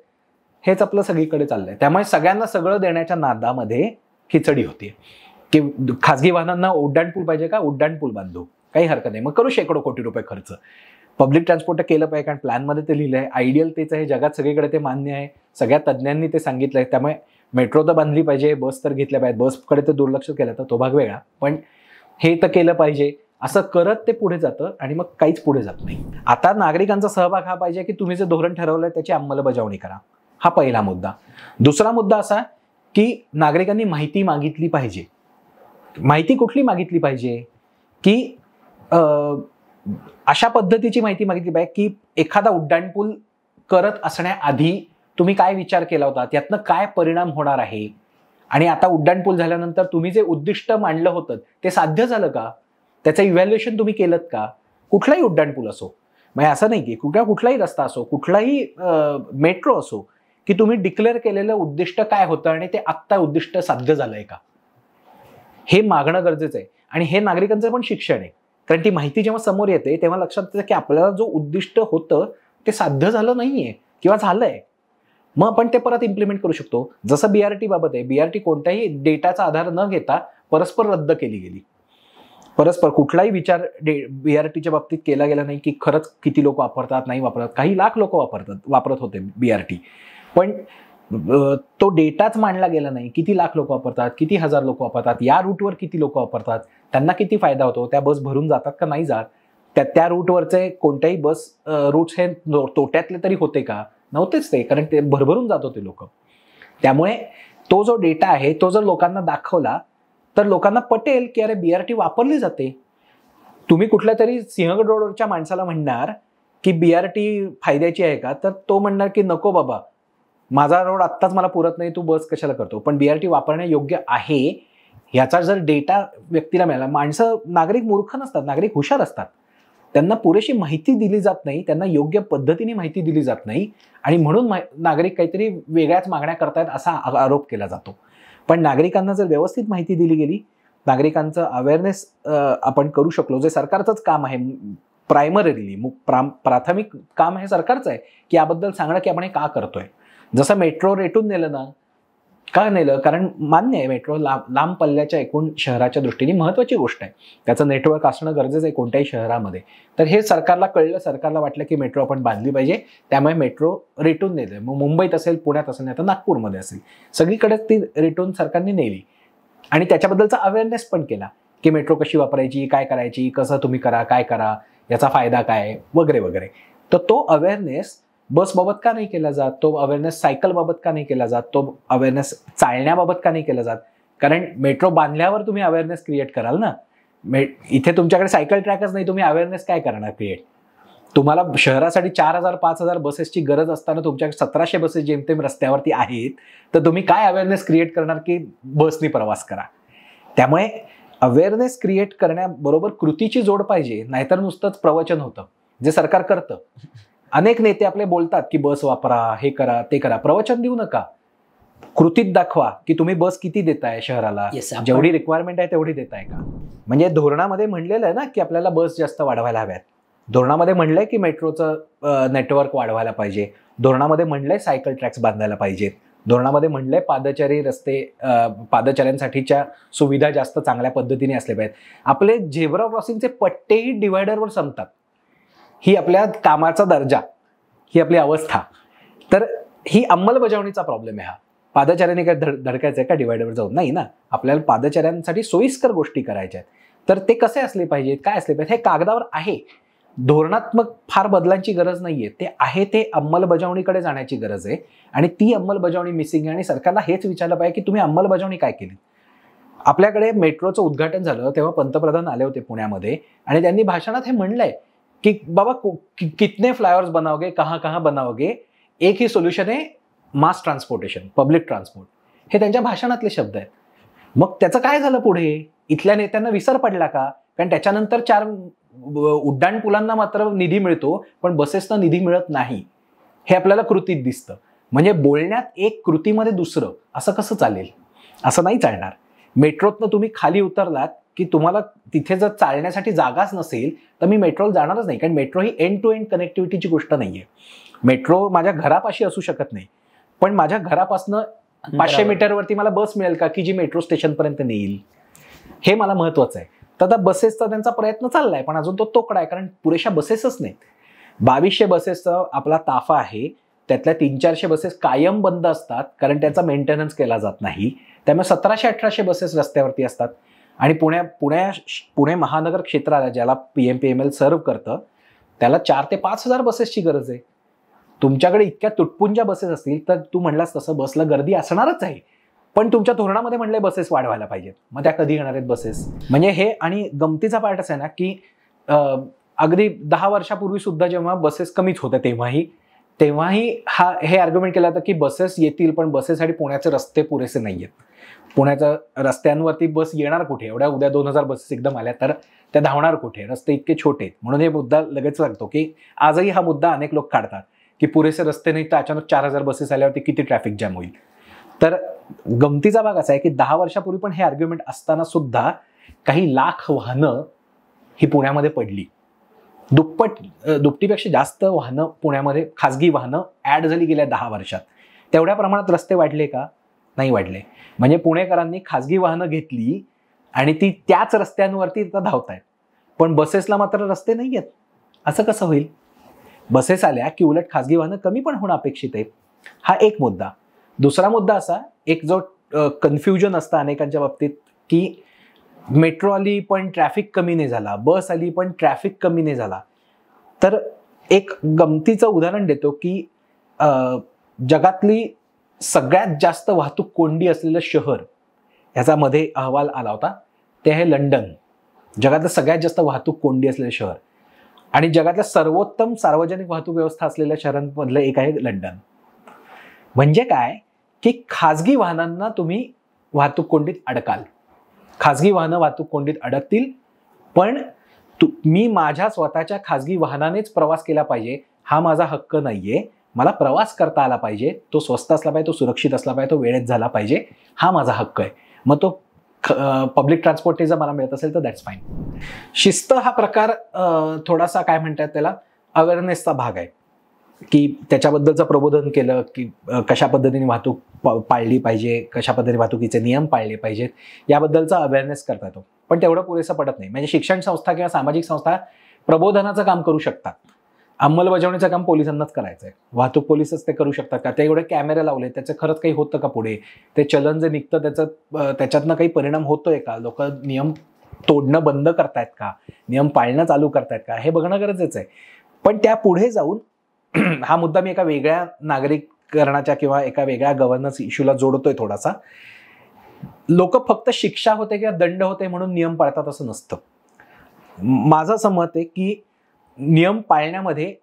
हेच आपलं सगळीकडे चाललंय. त्यामुळे सगळ्यांना सगळं देण्याच्या नादामध्ये खिचडी होतीये की खाजगी वाहनांना उड्डाणपूल पाहिजे का, उड्डाणपूल बांधू, काही हरकत नाही, मग करू शेकडो कोटी रुपये खर्च. पब्लिक ट्रान्सपोर्ट केलं पाहिजे कारण प्लॅनमध्ये ते लिहिलंय, आयडियल तेच आहे, जगात सगळीकडे ते मान्य आहे, सगळ्या तज्ज्ञांनी ते सांगितलंय. त्यामुळे मेट्रो तर बांधली पाहिजे, बस तर घेतल्या पाहिजे, बसकडे तर दुर्लक्ष केलं तर तो भाग वेगळा, पण हे तर केलं पाहिजे. असं करत ते पुढे जातं आणि मग काहीच पुढे जात नाही. आता नागरिकांचा सहभाग हा पाहिजे की तुम्ही जे धोरण ठरवलंय त्याची अंमलबजावणी करा, हा पहिला मुद्दा. दुसरा मुद्दा असा की नागरिकांनी माहिती मागितली पाहिजे. माहिती कुठली मागितली पाहिजे की अशा पद्धतीची माहिती मागितली पाहिजे की एखादा उड्डाणपूल करत असण्याआधी तुम्ही काय विचार केला होता, त्यातनं काय परिणाम होणार आहे, आणि आता उड्डाणपूल झाल्यानंतर तुम्ही जे उद्दिष्ट मांडलं होतं ते साध्य झालं का, त्याचं इव्हॅल्युएशन तुम्ही केलं का. कुठलाही उड्डाणपूल असो, म्हणजे असं नाही की कुठलाही रस्ता असो, कुठलाही मेट्रो असो, की तुम्ही डिक्लेअर केलेलं उद्दिष्ट काय होतं आणि ते आत्ता उद्दिष्ट साध्य झालंय का, हे मागणं गरजेचं आहे. आणि हे नागरिकांचं पण शिक्षण आहे, कारण ती माहिती जेव्हा समोर येते तेव्हा लक्षात येतं की आपल्याला जो उद्दिष्ट होतं ते साध्य झालं नाहीये किंवा झालंय, मग आपण ते परत इम्प्लिमेंट करू शकतो. जसं बीआरटी बाबत आहे, बीआरटी कोणत्याही डेटाचा आधार न घेता परस्पर रद्द केली गेली. परस्पर कुठलाही विचार बीआरटीच्या बाबतीत केला गेला नाही की खरंच किती लोक वापरतात, नाही वापरतात. काही लाख लोक वापरत होते बीआरटी, पण तो डेटाच मांडला गेला नाही. किती लाख लोक वापरतात, किती हजार लोक वापरतात, या रूटवर किती लोक वापरतात, त्यांना किती फायदा होतो, त्या बस भरून जातात का नाही जात, त्या रूटवरचे कोणत्याही बस रूट्स हे तोट्यातले तरी होते का, नव्हतेच ते, कारण ते भरभरून जात होते लोक. त्यामुळे तो जो डेटा आहे तो जर लोकांना दाखवला तर लोकांना पटेल की अरे बीआरटी वापरली जाते. तुम्ही कुठल्या तरी सिंहगड रोडवरच्या माणसाला म्हणणार की बीआरटी फायद्याची आहे का, तर तो म्हणणार की नको बाबा, माझा रोड आत्ताच मला पुरत नाही, तू बस कशाला करतो. पण बीआरटी वापरणे योग्य आहे ह्याचा जर डेटा व्यक्तीला मिळाला, नागरिक मूर्ख नसतात, नागरिक हुशार असतात, त्यांना पुरेशी माहिती दिली जात नाही, त्यांना योग्य पद्धतीने माहिती दिली जात नाही, आणि म्हणून नागरिक काहीतरी वेगळ्याच मागण्या करतायत असा आरोप केला जातो. पण नागरिकांना जर व्यवस्थित माहिती दिली गेली, नागरिकांचं अवेअरनेस आपण करू शकलो, जे सरकारचंच काम आहे, प्रायमरीली प्राथमिक काम हे सरकारचं आहे की याबद्दल सांगणं की आपण हे का करतोय. जसं मेट्रो रेटून नेलं ना, का नेलं, कारण मान्य आहे मेट्रो लांब पल्ल्याच्या एकूण शहराच्या दृष्टीने महत्वाची गोष्ट आहे, त्याचं नेटवर्क असणं गरजेचं आहे कोणत्याही शहरामध्ये. तर हे सरकारला कळलं, सरकारला वाटलं की मेट्रो आपण बांधली पाहिजे, त्यामुळे मेट्रो रेटून नेलं. मग मुंबईत असेल, पुण्यात असेल, नाही तर नागपूरमध्ये असेल, सगळीकडे ती रेटून सरकारने नेली आणि त्याच्याबद्दलचा अवेअरनेस पण केला की मेट्रो कशी वापरायची, काय करायची, कसं तुम्ही करा, काय करा, याचा फायदा काय वगैरे वगैरे. तर तो अवेअरनेस बसबाबत का नाही केला जात, तो अवेअरनेस सायकलबाबत का नाही केला जात, तो अवेअरनेस चालण्याबाबत का नाही केला जात. कारण मेट्रो बांधल्यावर तुम्ही अवेअरनेस क्रिएट कराल ना, इथे तुमच्याकडे सायकल ट्रॅकच नाही, तुम्ही अवेअरनेस काय करणार क्रिएट. तुम्हाला शहरासाठी 4000-5000 बसेसची गरज असताना तुमच्याकडे 1700 बसेस जेमतेम रस्त्यावरती आहेत, तर तुम्ही काय अवेअरनेस क्रिएट करणार की बसनी प्रवास करा. त्यामुळे अवेअरनेस क्रिएट करण्याबरोबर कृतीची जोड पाहिजे, नाहीतर नुसतंच प्रवचन होतं जे सरकार करतं. अनेक नेते आपले बोलतात की बस वापरा, हे करा, ते करा, प्रवचन देऊ नका, कृतीत दाखवा की तुम्ही बस किती देताय शहराला, जेवढी रिक्वायरमेंट आहे तेवढी देताय का. म्हणजे धोरणामध्ये म्हणलेलं आहे ना की आपल्याला बस जास्त वाढवायला हव्यात, धोरणामध्ये म्हणलंय की मेट्रोचं नेटवर्क वाढवायला पाहिजे, धोरणामध्ये म्हणलंय सायकल ट्रॅक्स बांधायला पाहिजेत, धोरणामध्ये म्हणलंय पादचारी रस्ते, पादचाऱ्यांसाठीच्या सुविधा जास्त चांगल्या पद्धतीने असल्या पाहिजेत. आपले झेब्रा क्रॉसिंगचे पट्टेही डिवायडरवर संपतात. ही आपल्या कामाचा दर्जा, ही आपली अवस्था. तर ही अंमलबजावणीचा प्रॉब्लेम आहे हा. पादचाऱ्यांनी काय धडकायचं आहे का डिवायडरवर जाऊन, नाही ना. आपल्याला पादचाऱ्यांसाठी सोयीस्कर गोष्टी करायच्या आहेत. तर ते कसे असले पाहिजेत, काय असले पाहिजे, हे कागदावर आहे. धोरणात्मक फार बदलांची गरज नाहीये, ते आहे ते अंमलबजावणीकडे जाण्याची गरज आहे, आणि ती अंमलबजावणी मिसिंग आहे. आणि सरकारला हेच विचारलं पाहिजे की तुम्ही अंमलबजावणी काय केली. आपल्याकडे मेट्रोचं उद्घाटन झालं तेव्हा पंतप्रधान आले होते पुण्यामध्ये, आणि त्यांनी भाषणात हे म्हणलंय की बाबा कितने फ्लायओवर्स बनाओगे, कहाँ कहाँ बनाओगे, एक ही सोल्युशन आहे, मास ट्रान्सपोर्टेशन, पब्लिक ट्रान्सपोर्ट. हे त्यांच्या भाषणातले शब्द आहेत. मग त्याचं काय झालं पुढे? इथल्या नेत्यांना विसर पडला का? कारण त्याच्यानंतर 4 उड्डाण पुलांना मात्र निधी मिळतो, पण बसेसना निधी मिळत नाही, हे आपल्याला कृतीत दिसतं. म्हणजे बोलण्यात एक, कृतीमध्ये दुसरं, असं कसं चालेल? असं नाही चालणार. मेट्रोतनं तुम्ही खाली उतरलात की तुम्हाला तिथे जर चालण्यासाठी जागाच नसेल तर मी मेट्रोला जाणारच नाही, कारण मेट्रो ही एंड टू एंड कनेक्टिव्हिटीची गोष्ट नाहीये. मेट्रो माझ्या घरापाशी असू शकत नाही, पण माझ्या घरापासनं 500 मीटरवरती मला बस मिळेल का की जी मेट्रो स्टेशनपर्यंत नेईल? हे मला महत्वाचं आहे. तर आता बसेसचा त्यांचा प्रयत्न चाललाय, पण अजून तो तोकडा आहे, कारण पुरेशा बसेसच नाहीत. 2200 बसेसचा आपला ताफा आहे, त्यातल्या 300-400 बसेस कायम बंद असतात, कारण त्याचा मेंटेनन्स केला जात नाही. त्यामुळे 1700-1800 बसेस रस्त्यावरती असतात. आणि पुणे महानगर क्षेत्राला, ज्याला PMPML सर्व्ह करतं, त्याला 4 ते 5 हजार बसेसची गरज आहे. तुमच्याकडे इतक्या तुटपुंज्या बसेस असतील तर तू म्हणलास तसं बसला गर्दी असणारच आहे, पण तुमच्या धोरणामध्ये म्हणले बसेस वाढवायला पाहिजेत. मग त्या कधी येणार आहेत बसेस? म्हणजे हे, आणि गमतीचा पार्ट असा आहे ना की अगदी 10 वर्षापूर्वी सुद्धा जेव्हा बसेस कमीच होत्या तेव्हाही हे आर्ग्युमेंट केलं होतं की बसेस येतील, पण बसेससाठी पुण्याचे रस्ते पुरेसे नाहीयेत. पुण्याच्या रस्त्यांवरती बस येणार कुठे? उद्या 2000 बसेस एकदम आल्या तर त्या धावणार कुठे? रस्ते इतके छोटे आहेत. म्हणून हे मुद्दा लगेच लागतो की आजही हा मुद्दा अनेक लोक काढतात की पुरेसे रस्ते नाही तर अचानक 4000 बसेस आल्यावरती किती ट्रॅफिक जॅम होईल. तर गमतीचा भाग असा आहे की 10 वर्षापूर्वी पण हे आर्ग्युमेंट असताना सुद्धा काही लाख वाहनं ही पुण्यामध्ये पडली. दुपटीपेक्षा जास्त वाहनं पुण्यामध्ये, खासगी वाहनं ऍड झाली गेल्या 10 वर्षात. तेवढ्या प्रमाणात रस्ते वाढले का? नाही वाढले. म्हणजे पुणेकरांनी खासगी वाहनं घेतली आणि ती त्याच रस्त्यांवरती धावतायत, पण बसेसला मात्र रस्ते नाही आहेत. असं कसं होईल? बसेस आल्या की उलट खासगी वाहनं कमी पण होणं अपेक्षित आहे. हा एक मुद्दा. दुसरा मुद्दा असा, एक जो कन्फ्युजन असतं अनेकांच्या बाबतीत की मेट्रो आली पण ट्रॅफिक कमी नाही झाला, बस आली पण ट्रॅफिक कमी नाही झाला. तर एक गमतीचं उदाहरण देतो की जगातली सगळ्यात जास्त वाहतूक कोंडी असलेलं शहर, ह्याचा मध्ये अहवाल आला होता, ते आहे लंडन. जगातलं सगळ्यात जास्त वाहतूक कोंडी असलेलं शहर आणि जगातल्या सर्वोत्तम सार्वजनिक वाहतूक व्यवस्था असलेल्या शहरांमधलं एक आहे लंडन. म्हणजे काय की खासगी वाहनांना तुम्ही वाहतूक कोंडीत अडकाल, खासगी वाहनं वाहतूक कोंडीत अडकतील, पण मी माझ्या स्वतःच्या खासगी वाहनानेच प्रवास केला पाहिजे, हा माझा हक्क नाहीये. मला प्रवास करता आला पाहिजे, तो स्वस्त असला पाहिजे, तो सुरक्षित असला पाहिजे, तो वेळेत झाला पाहिजे, हा माझा हक्क आहे. मग तो पब्लिक ट्रान्सपोर्ट जर मला मिळत असेल तर दॅट्स फाईन. शिस्त हा प्रकार थोडासा काय म्हणतात त्याला, अवेअरनेसचा भाग आहे की त्याच्याबद्दलचं प्रबोधन केलं की कशा पद्धतीने वाहतूक पाळली पाहिजे, कशा पद्धतीने वाहतुकीचे नियम पाळले पाहिजेत, याबद्दलचा अवेअरनेस करता येतो. पण तेवढं पुरेसं पडत नाही. म्हणजे शिक्षण संस्था किंवा सामाजिक संस्था प्रबोधनाचं काम करू शकतात, अंमलबजावणीचं काम पोलिसांनाच करायचं आहे. वाहतूक पोलिसच ते करू शकतात का? ते एवढे कॅमेरे लावले, त्याचं खरंच काही होतं का पुढे? ते चलन जे निघतं त्याच्यातनं काही परिणाम होतोय का? लोक नियम तोडणं बंद करतायत का? नियम पाळणं चालू करतायत का? हे बघणं गरजेचं आहे. पण त्या पुढे जाऊन हा मुद्दा मी एका वेगळ्या नागरिकरणाच्या किंवा एका वेगळ्या गव्हर्नन्स इश्यूला जोडतोय थोडासा. लोक फक्त शिक्षा होते किंवा दंड होते म्हणून नियम पाळतात असं नसतं. माझं असं मत आहे की नियम पाळण्यामध्ये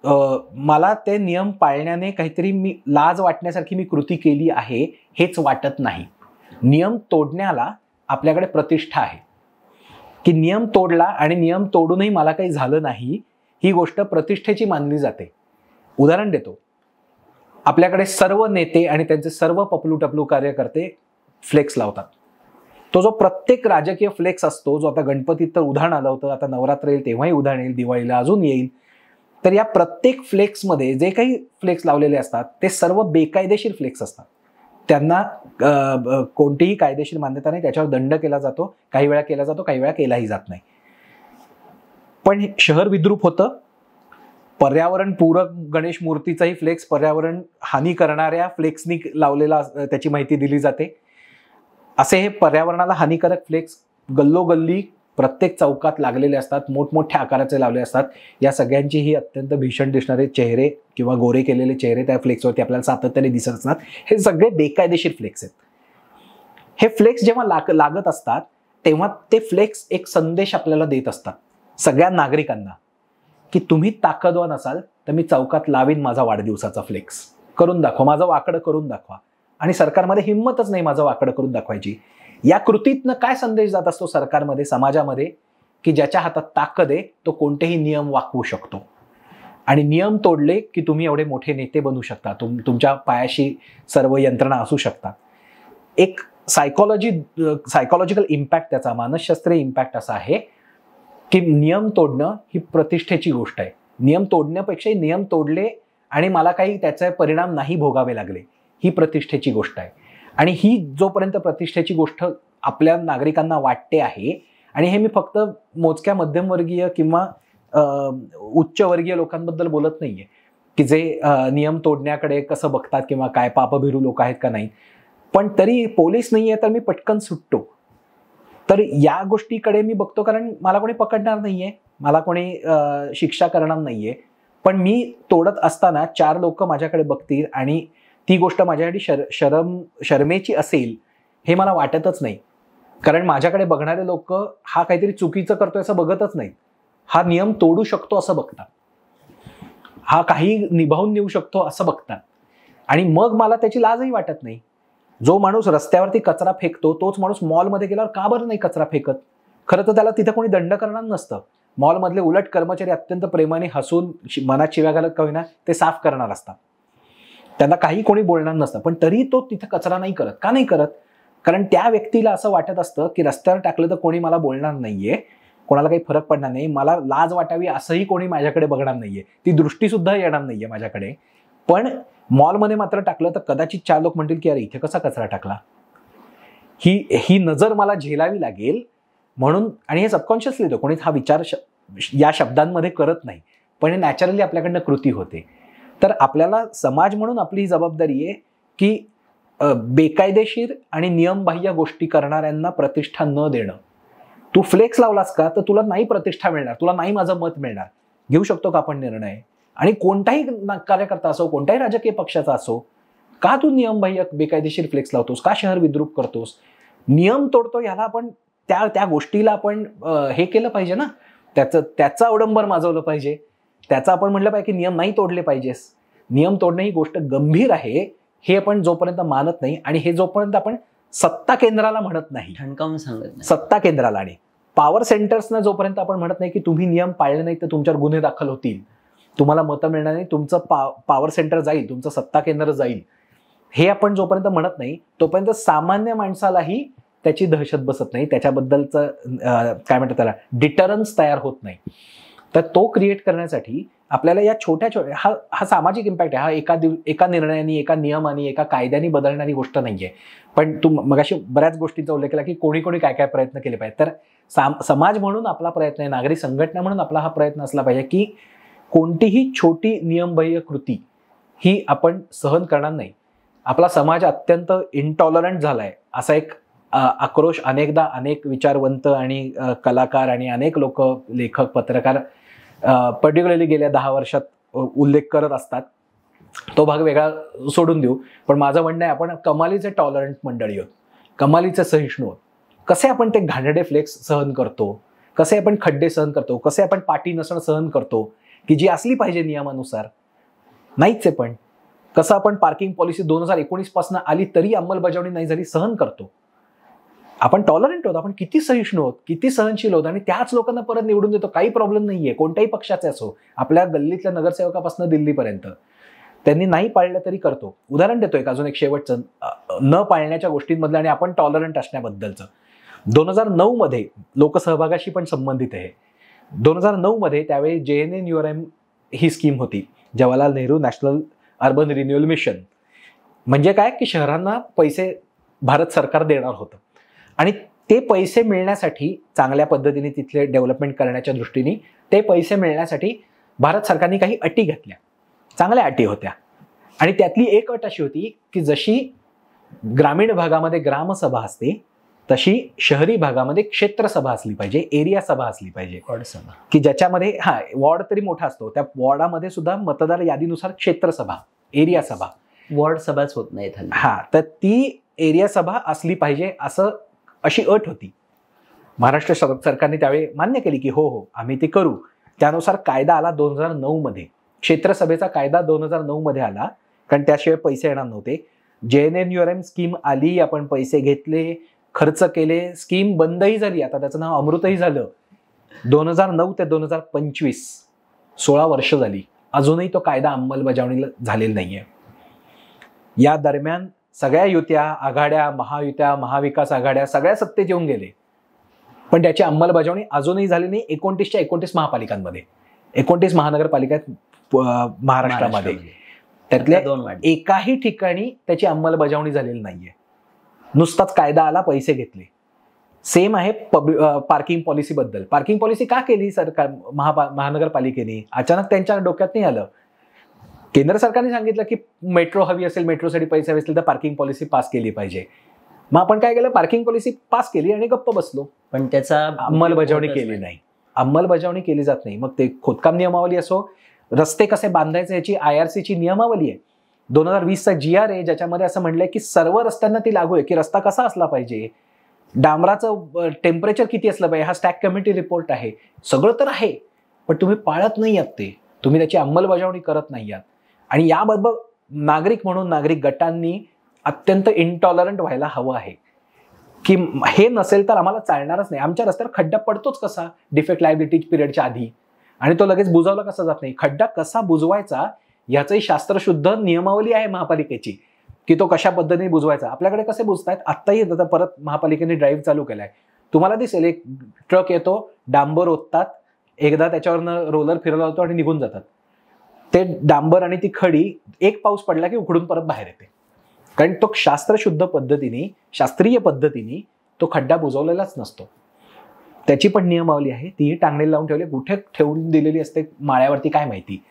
मला ते नियम पाळण्याने काहीतरी मी लाज वाटण्यासारखी मी कृती केली आहे हेच वाटत नाही. नियम तोडण्याला आपल्याकडे प्रतिष्ठा आहे की नियम तोडला आणि नियम तोडूनही मला काही झालं नाही, ही गोष्ट प्रतिष्ठेची मानली जाते. उदाहरण देतो, आपल्याकडे सर्व नेते आणि त्यांचे सर्व पपलू टपलू कार्यकर्ते फ्लेक्स लावतात. तो जो प्रत्येक राजकीय फ्लेक्स असतो, जो आता गणपतीत तर उदाहरण आलं होतं, आता नवरात्र येईल तेव्हाही उदाहरण येईल, दिवाळीला अजून येईल, तर या प्रत्येक फ्लेक्समध्ये जे काही फ्लेक्स लावलेले असतात ते सर्व बेकायदेशीर फ्लेक्स असतात. त्यांना कोणतीही कायदेशीर मान्यता नाही, त्याच्यावर दंड केला जातो, काही वेळा केला जातो, काही वेळा केलाही जात नाही. पण शहर विद्रूप होतं. पर्यावरण पूरक गणेश मूर्तीचाही फ्लेक्स पर्यावरण हानी करणाऱ्या फ्लेक्सनी लावलेला त्याची माहिती दिली जाते. असे हे पर्यावरणाला हानिकारक फ्लेक्स गल्लोगल्ली प्रत्येक चौकात लागलेले असतात, मोठमोठ्या आकाराचे लावले असतात. या सगळ्यांची ही अत्यंत भीषण दिसणारे चेहरे किंवा गोरे केलेले चेहरे त्या फ्लेक्सवरती आपल्याला सातत्याने दिसत असतात. हे सगळे बेकायदेशीर फ्लेक्स आहेत. हे फ्लेक्स जेव्हा लागत असतात तेव्हा ते फ्लेक्स एक संदेश आपल्याला देत असतात सगळ्या नागरिकांना की तुम्ही ताकदवान असाल तर मी चौकात लावीन माझा वाढदिवसाचा फ्लेक्स, करून दाखवा, माझं वाकडं करून दाखवा. आणि सरकारमध्ये हिंमतच नाही माझं वाकडं करून दाखवायची. या कृतीतनं काय संदेश जात असतो सरकारमध्ये, समाजामध्ये, की ज्याच्या हातात ताकद आहे तो कोणतेही नियम वाकवू शकतो. आणि नियम तोडले की तुम्ही एवढे मोठे नेते बनू शकता, तुमच्या पायाशी सर्व यंत्रणा असू शकतात. एक सायकोलॉजिकल इम्पॅक्ट त्याचा, मानसशास्त्रीय इम्पॅक्ट असा आहे की नियम तोडणं ही प्रतिष्ठेची गोष्ट आहे. नियम तोडण्यापेक्षा नियम तोडले आणि मला काही त्याचे परिणाम नाही भोगावे लागले, ही प्रतिष्ठेची गोष्ट आहे. आणि ही जोपर्यंत प्रतिष्ठेची गोष्ट आपल्या नागरिकांना वाटते आहे, आणि हे मी फक्त मोजक्या मध्यमवर्गीय किंवा उच्चवर्गीय लोकांबद्दल बोलत नाहीये की जे नियम तोडण्याकडे कसं बघतात किंवा काय पापभिरू लोक आहेत का नाही, पण तरी पोलीस नाहीये तर मी पटकन सुटतो. तर या गोष्टीकडे मी बघतो, कारण मला कोणी पकडणार नाहीये, मला कोणी शिक्षा करणार नाहीये. पण मी तोडत असताना 4 लोक माझ्याकडे बघतील आणि ती गोष्ट माझ्यासाठी शरमेची असेल हे मला वाटतच नाही. कारण माझ्याकडे बघणारे लोक हा काहीतरी चुकीचं करतोय असं बघतच नाहीत, हा नियम तोडू शकतो असं बघतात, हा काही निभावून नेऊ शकतो असं बघतात. आणि मग मला त्याची लाजही वाटत नाही. जो माणूस रस्त्यावरती कचरा फेकतो तोच माणूस मॉलमध्ये गेल्यावर का बरं नाही कचरा फेकत? खरं तर त्याला तिथे कोणी दंड करणार नसतं. मॉलमधले उलट कर्मचारी अत्यंत प्रेमाने हसून मनात शिव्या घालत का होईना ते साफ करणार असतात, त्यांना काही कोणी बोलणार नसतं. पण तरी तो तिथे कचरा नाही करत. का नाही करत? कारण त्या व्यक्तीला असं वाटत असतं की रस्त्यावर टाकलं तर कोणी मला बोलणार नाहीये, कोणाला काही फरक पडणार नाही, मला लाज वाटावी असंही कोणी माझ्याकडे बघणार नाहीये, ती दृष्टी सुद्धा येणार नाहीये माझ्याकडे. पण मॉलमध्ये मात्र टाकलं तर कदाचित 4 लोक म्हणतील की अरे इथे कसा कचरा टाकला, ही नजर मला झेलावी लागेल म्हणून. आणि हे सबकॉन्शियसली होतं, कोणीच हा विचार या शब्दांमध्ये करत नाही, पण हे नॅचरली आपल्याकडनं कृती होते. तर आपल्याला समाज म्हणून आपली जबाबदारी आहे की बेकायदेशीर आणि नियमबाह्य गोष्टी करणाऱ्यांना प्रतिष्ठा न देणं. तू फ्लेक्स लावलास का तर तुला नाही प्रतिष्ठा मिळणार, तुला नाही माझं मत मिळणार. घेऊ शकतो का आपण निर्णय? आणि कोणताही कार्यकर्ता असो, कोणत्याही राजकीय पक्षाचा असो, का तू नियमबाह्य बेकायदेशीर फ्लेक्स लावतोस, का शहर विद्रूप करतोस, नियम तोडतो, याला आपण त्या गोष्टीला आपण हे केलं पाहिजे ना, त्याचं अवडंबर माजवलं पाहिजे, त्याचं आपण म्हटलं पाहिजे की नियम नाही तोडले पाहिजेस. नियम तोडणं ही गोष्ट गंभीर आहे हे आपण जोपर्यंत मानत नाही, आणि हे जोपर्यंत आपण सत्ता केंद्राला म्हणत नाही, ठणकावून सांगत नाही, सत्ता केंद्राला आणि पॉवर सेंटर्सना जोपर्यंत आपण म्हणत नाही की तुम्ही नियम पाळले नाही तर तुमच्यावर गुन्हे दाखल होतील, तुम्हाला मतं मिळणार नाही, तुमचं पॉवर सेंटर जाईल, तुमचं सत्ता केंद्र जाईल, हे आपण जोपर्यंत म्हणत नाही तोपर्यंत सामान्य माणसालाही त्याची दहशत बसत नाही, त्याच्याबद्दलचं काय म्हणतात त्याला डिटरन्स तयार होत नाही. तर तो क्रिएट करण्यासाठी आपल्याला या छोट्या हा सामाजिक इम्पॅक्ट आहे. हा एका निर्णयाने, एका नियमाने, एका कायद्याने बदलणारी गोष्ट नाहीये. पण तू मगाशी बऱ्याच गोष्टींचा उल्लेख केला की कोणी कोणी काय काय प्रयत्न केले पाहिजे. तर समाज म्हणून आपला प्रयत्न आहे, नागरी संघटना म्हणून आपला हा प्रयत्न असला पाहिजे की कोणतीही छोटी नियमबाह्य कृती ही आपण सहन करणार नाही. आपला समाज अत्यंत इंटॉलरंट झालाय असा एक आक्रोश अनेकदा अनेक विचारवंत आणि कलाकार आणि अनेक लोक, लेखक, पत्रकार पर्टिक्युलरली गेल्या 10 वर्षात उल्लेख करत असतात. तो भाग वेगळा सोडून देऊ. पण माझं म्हणणं आहे आपण कमालीचे टॉलरंट मंडळी आहोत, कमालीचे सहिष्णू आहोत. कसे आपण ते घाणेरडे फ्लेक्स सहन करतो, कसे आपण खड्डे सहन करतो, कसे आपण पाटी नसणं सहन करतो की जी असली पाहिजे नियमानुसार, नाहीच आहे. पण कसं आपण पार्किंग पॉलिसी 2019 पासून आली तरी अंमलबजावणी नाही झाली सहन करतो. आपण टॉलरंट आहोत, आपण किती सहिष्णू आहोत, किती सहनशील आहोत, आणि त्याच लोकांना परत निवडून देतो. काही प्रॉब्लेम नाहीये, कोणत्याही पक्षाचे असो, आपल्या गल्लीतल्या नगरसेवकापासून दिल्लीपर्यंत त्यांनी नाही पाळलं तरी करतो. उदाहरण देतो एक अजून एक शेवटचं न पाळण्याच्या गोष्टींमधलं आणि आपण टॉलरंट असण्याबद्दलचं. 2009 मध्ये लोकसहभागाशी पण संबंधित आहे. 2009 मध्ये त्यावेळी JNNURM ही स्कीम होती, Jawaharlal Nehru national urban renewal mission. म्हणजे काय की शहरांना पैसे भारत सरकार देणार होतं, आणि ते पैसे मिळण्यासाठी, चांगल्या पद्धतीने तिथले डेव्हलपमेंट करण्याच्या दृष्टीने ते पैसे मिळण्यासाठी भारत सरकारने काही अटी घातल्या. चांगल्या अटी होत्या, आणि त्यातली एक अट अशी होती की जशी ग्रामीण भागामध्ये ग्रामसभा असते तशी शहरी भागामध्ये क्षेत्रसभा असली पाहिजे, एरिया सभा असली पाहिजे, वॉर्ड सभा, की ज्याच्यामध्ये वॉर्ड तरी मोठा असतो, त्या वॉर्डामध्ये सुद्धा मतदार यादीनुसार क्षेत्रसभा, एरिया सभा, वॉर्ड सभाच होत नाहीत. तर ती एरिया सभा असली पाहिजे अशी अट होती. महाराष्ट्र सरकारने त्यावेळी मान्य केली की हो आम्ही ते करू. त्यानुसार कायदा आला 2009 मध्ये. क्षेत्रसभेचा कायदा 2009 मध्ये आला, कारण त्याशिवाय पैसे येणार नव्हते. JNNURM स्कीम आली, आपण पैसे घेतले, खर्च केले, स्कीम बंदही झाली. आता त्याचं नाव अमृतही झालं. 2009 ते 2025 16 वर्ष झाली, अजूनही तो कायदा अंमलबजावणीला झालेला नाहीये. या दरम्यान सगळ्या युत्या, आघाड्या, महायुत्या, महाविकास आघाड्या सगळ्या सत्तेत येऊन गेले, पण त्याची अंमलबजावणी अजूनही झाली नाही. 29च्या 29 महापालिकांमध्ये, 29 महानगरपालिका महाराष्ट्रामध्ये, त्यातल्या एकाही ठिकाणी त्याची अंमलबजावणी झालेली नाहीये. नुसताच कायदा आला, पैसे घेतले. सेम आहे पार्किंग पॉलिसी बद्दल. पार्किंग पॉलिसी का केली सरकार महानगरपालिकेने? अचानक त्यांच्या डोक्यात नाही आलं. केंद्र सरकारने सांगितलं की मेट्रो हवी असेल, मेट्रोसाठी पैसे हवे असतील तर पार्किंग पॉलिसी पास केली पाहिजे. मग आपण काय केलं, पार्किंग पॉलिसी पास केली आणि गप्प बसलो, पण त्याचा अंमलबजावणी केली नाही. अंमलबजावणी केली जात नाही. मग ते खोदकाम नियमावली असो, रस्ते कसे बांधायचे याची IRCची नियमावली आहे. 2020चा GR आहे, ज्याच्यामध्ये असं म्हणलंय की सर्व रस्त्यांना ती लागू आहे, की रस्ता कसा असला पाहिजे, डांबराचं टेम्परेचर किती असलं पाहिजे, हा स्टॅक कमिटी रिपोर्ट आहे. सगळं तर आहे, पण तुम्ही पाळत नाही आहात, ते तुम्ही त्याची अंमलबजावणी करत नाही आहात. आणि याबद्दल नागरिक म्हणून नागरिक गटांनी अत्यंत इंटॉलरंट व्हायला हवं आहे, की हे नसेल तर आम्हाला चालणारच नाही. आमच्या रस्त्यावर खड्डा पडतोच कसा डिफेक्ट लायबिलिटी पिरियडच्या आधी, आणि तो लगेच बुजवला कसा जात नाही. खड्डा कसा बुजवायचा याचंही शास्त्रशुद्ध नियमावली आहे महापालिकेची, की तो कशा पद्धतीने बुजवायचा. आपल्याकडे कसे बुजतायत, आत्ताही आता परत महापालिकेने ड्राईव्ह चालू केलाय. तुम्हाला दिसेल एक ट्रक येतो, डांबर ओततात, एकदा त्याच्यावरनं रोलर फिरवला होतो आणि निघून जातात. ते डांबर आणि ती खडी एक पाऊस पडला की उकडून परत बाहेर येते, कारण तो शास्त्रशुद्ध पद्धतीने, शास्त्रीय पद्धतीने तो खड्डा बुजवलेलाच नसतो. त्याची पण नियमावली आहे, तीही टांगणीला लावून ठेवली. कुठे ठेवून दिलेली असते माळ्यावरती काय माहिती.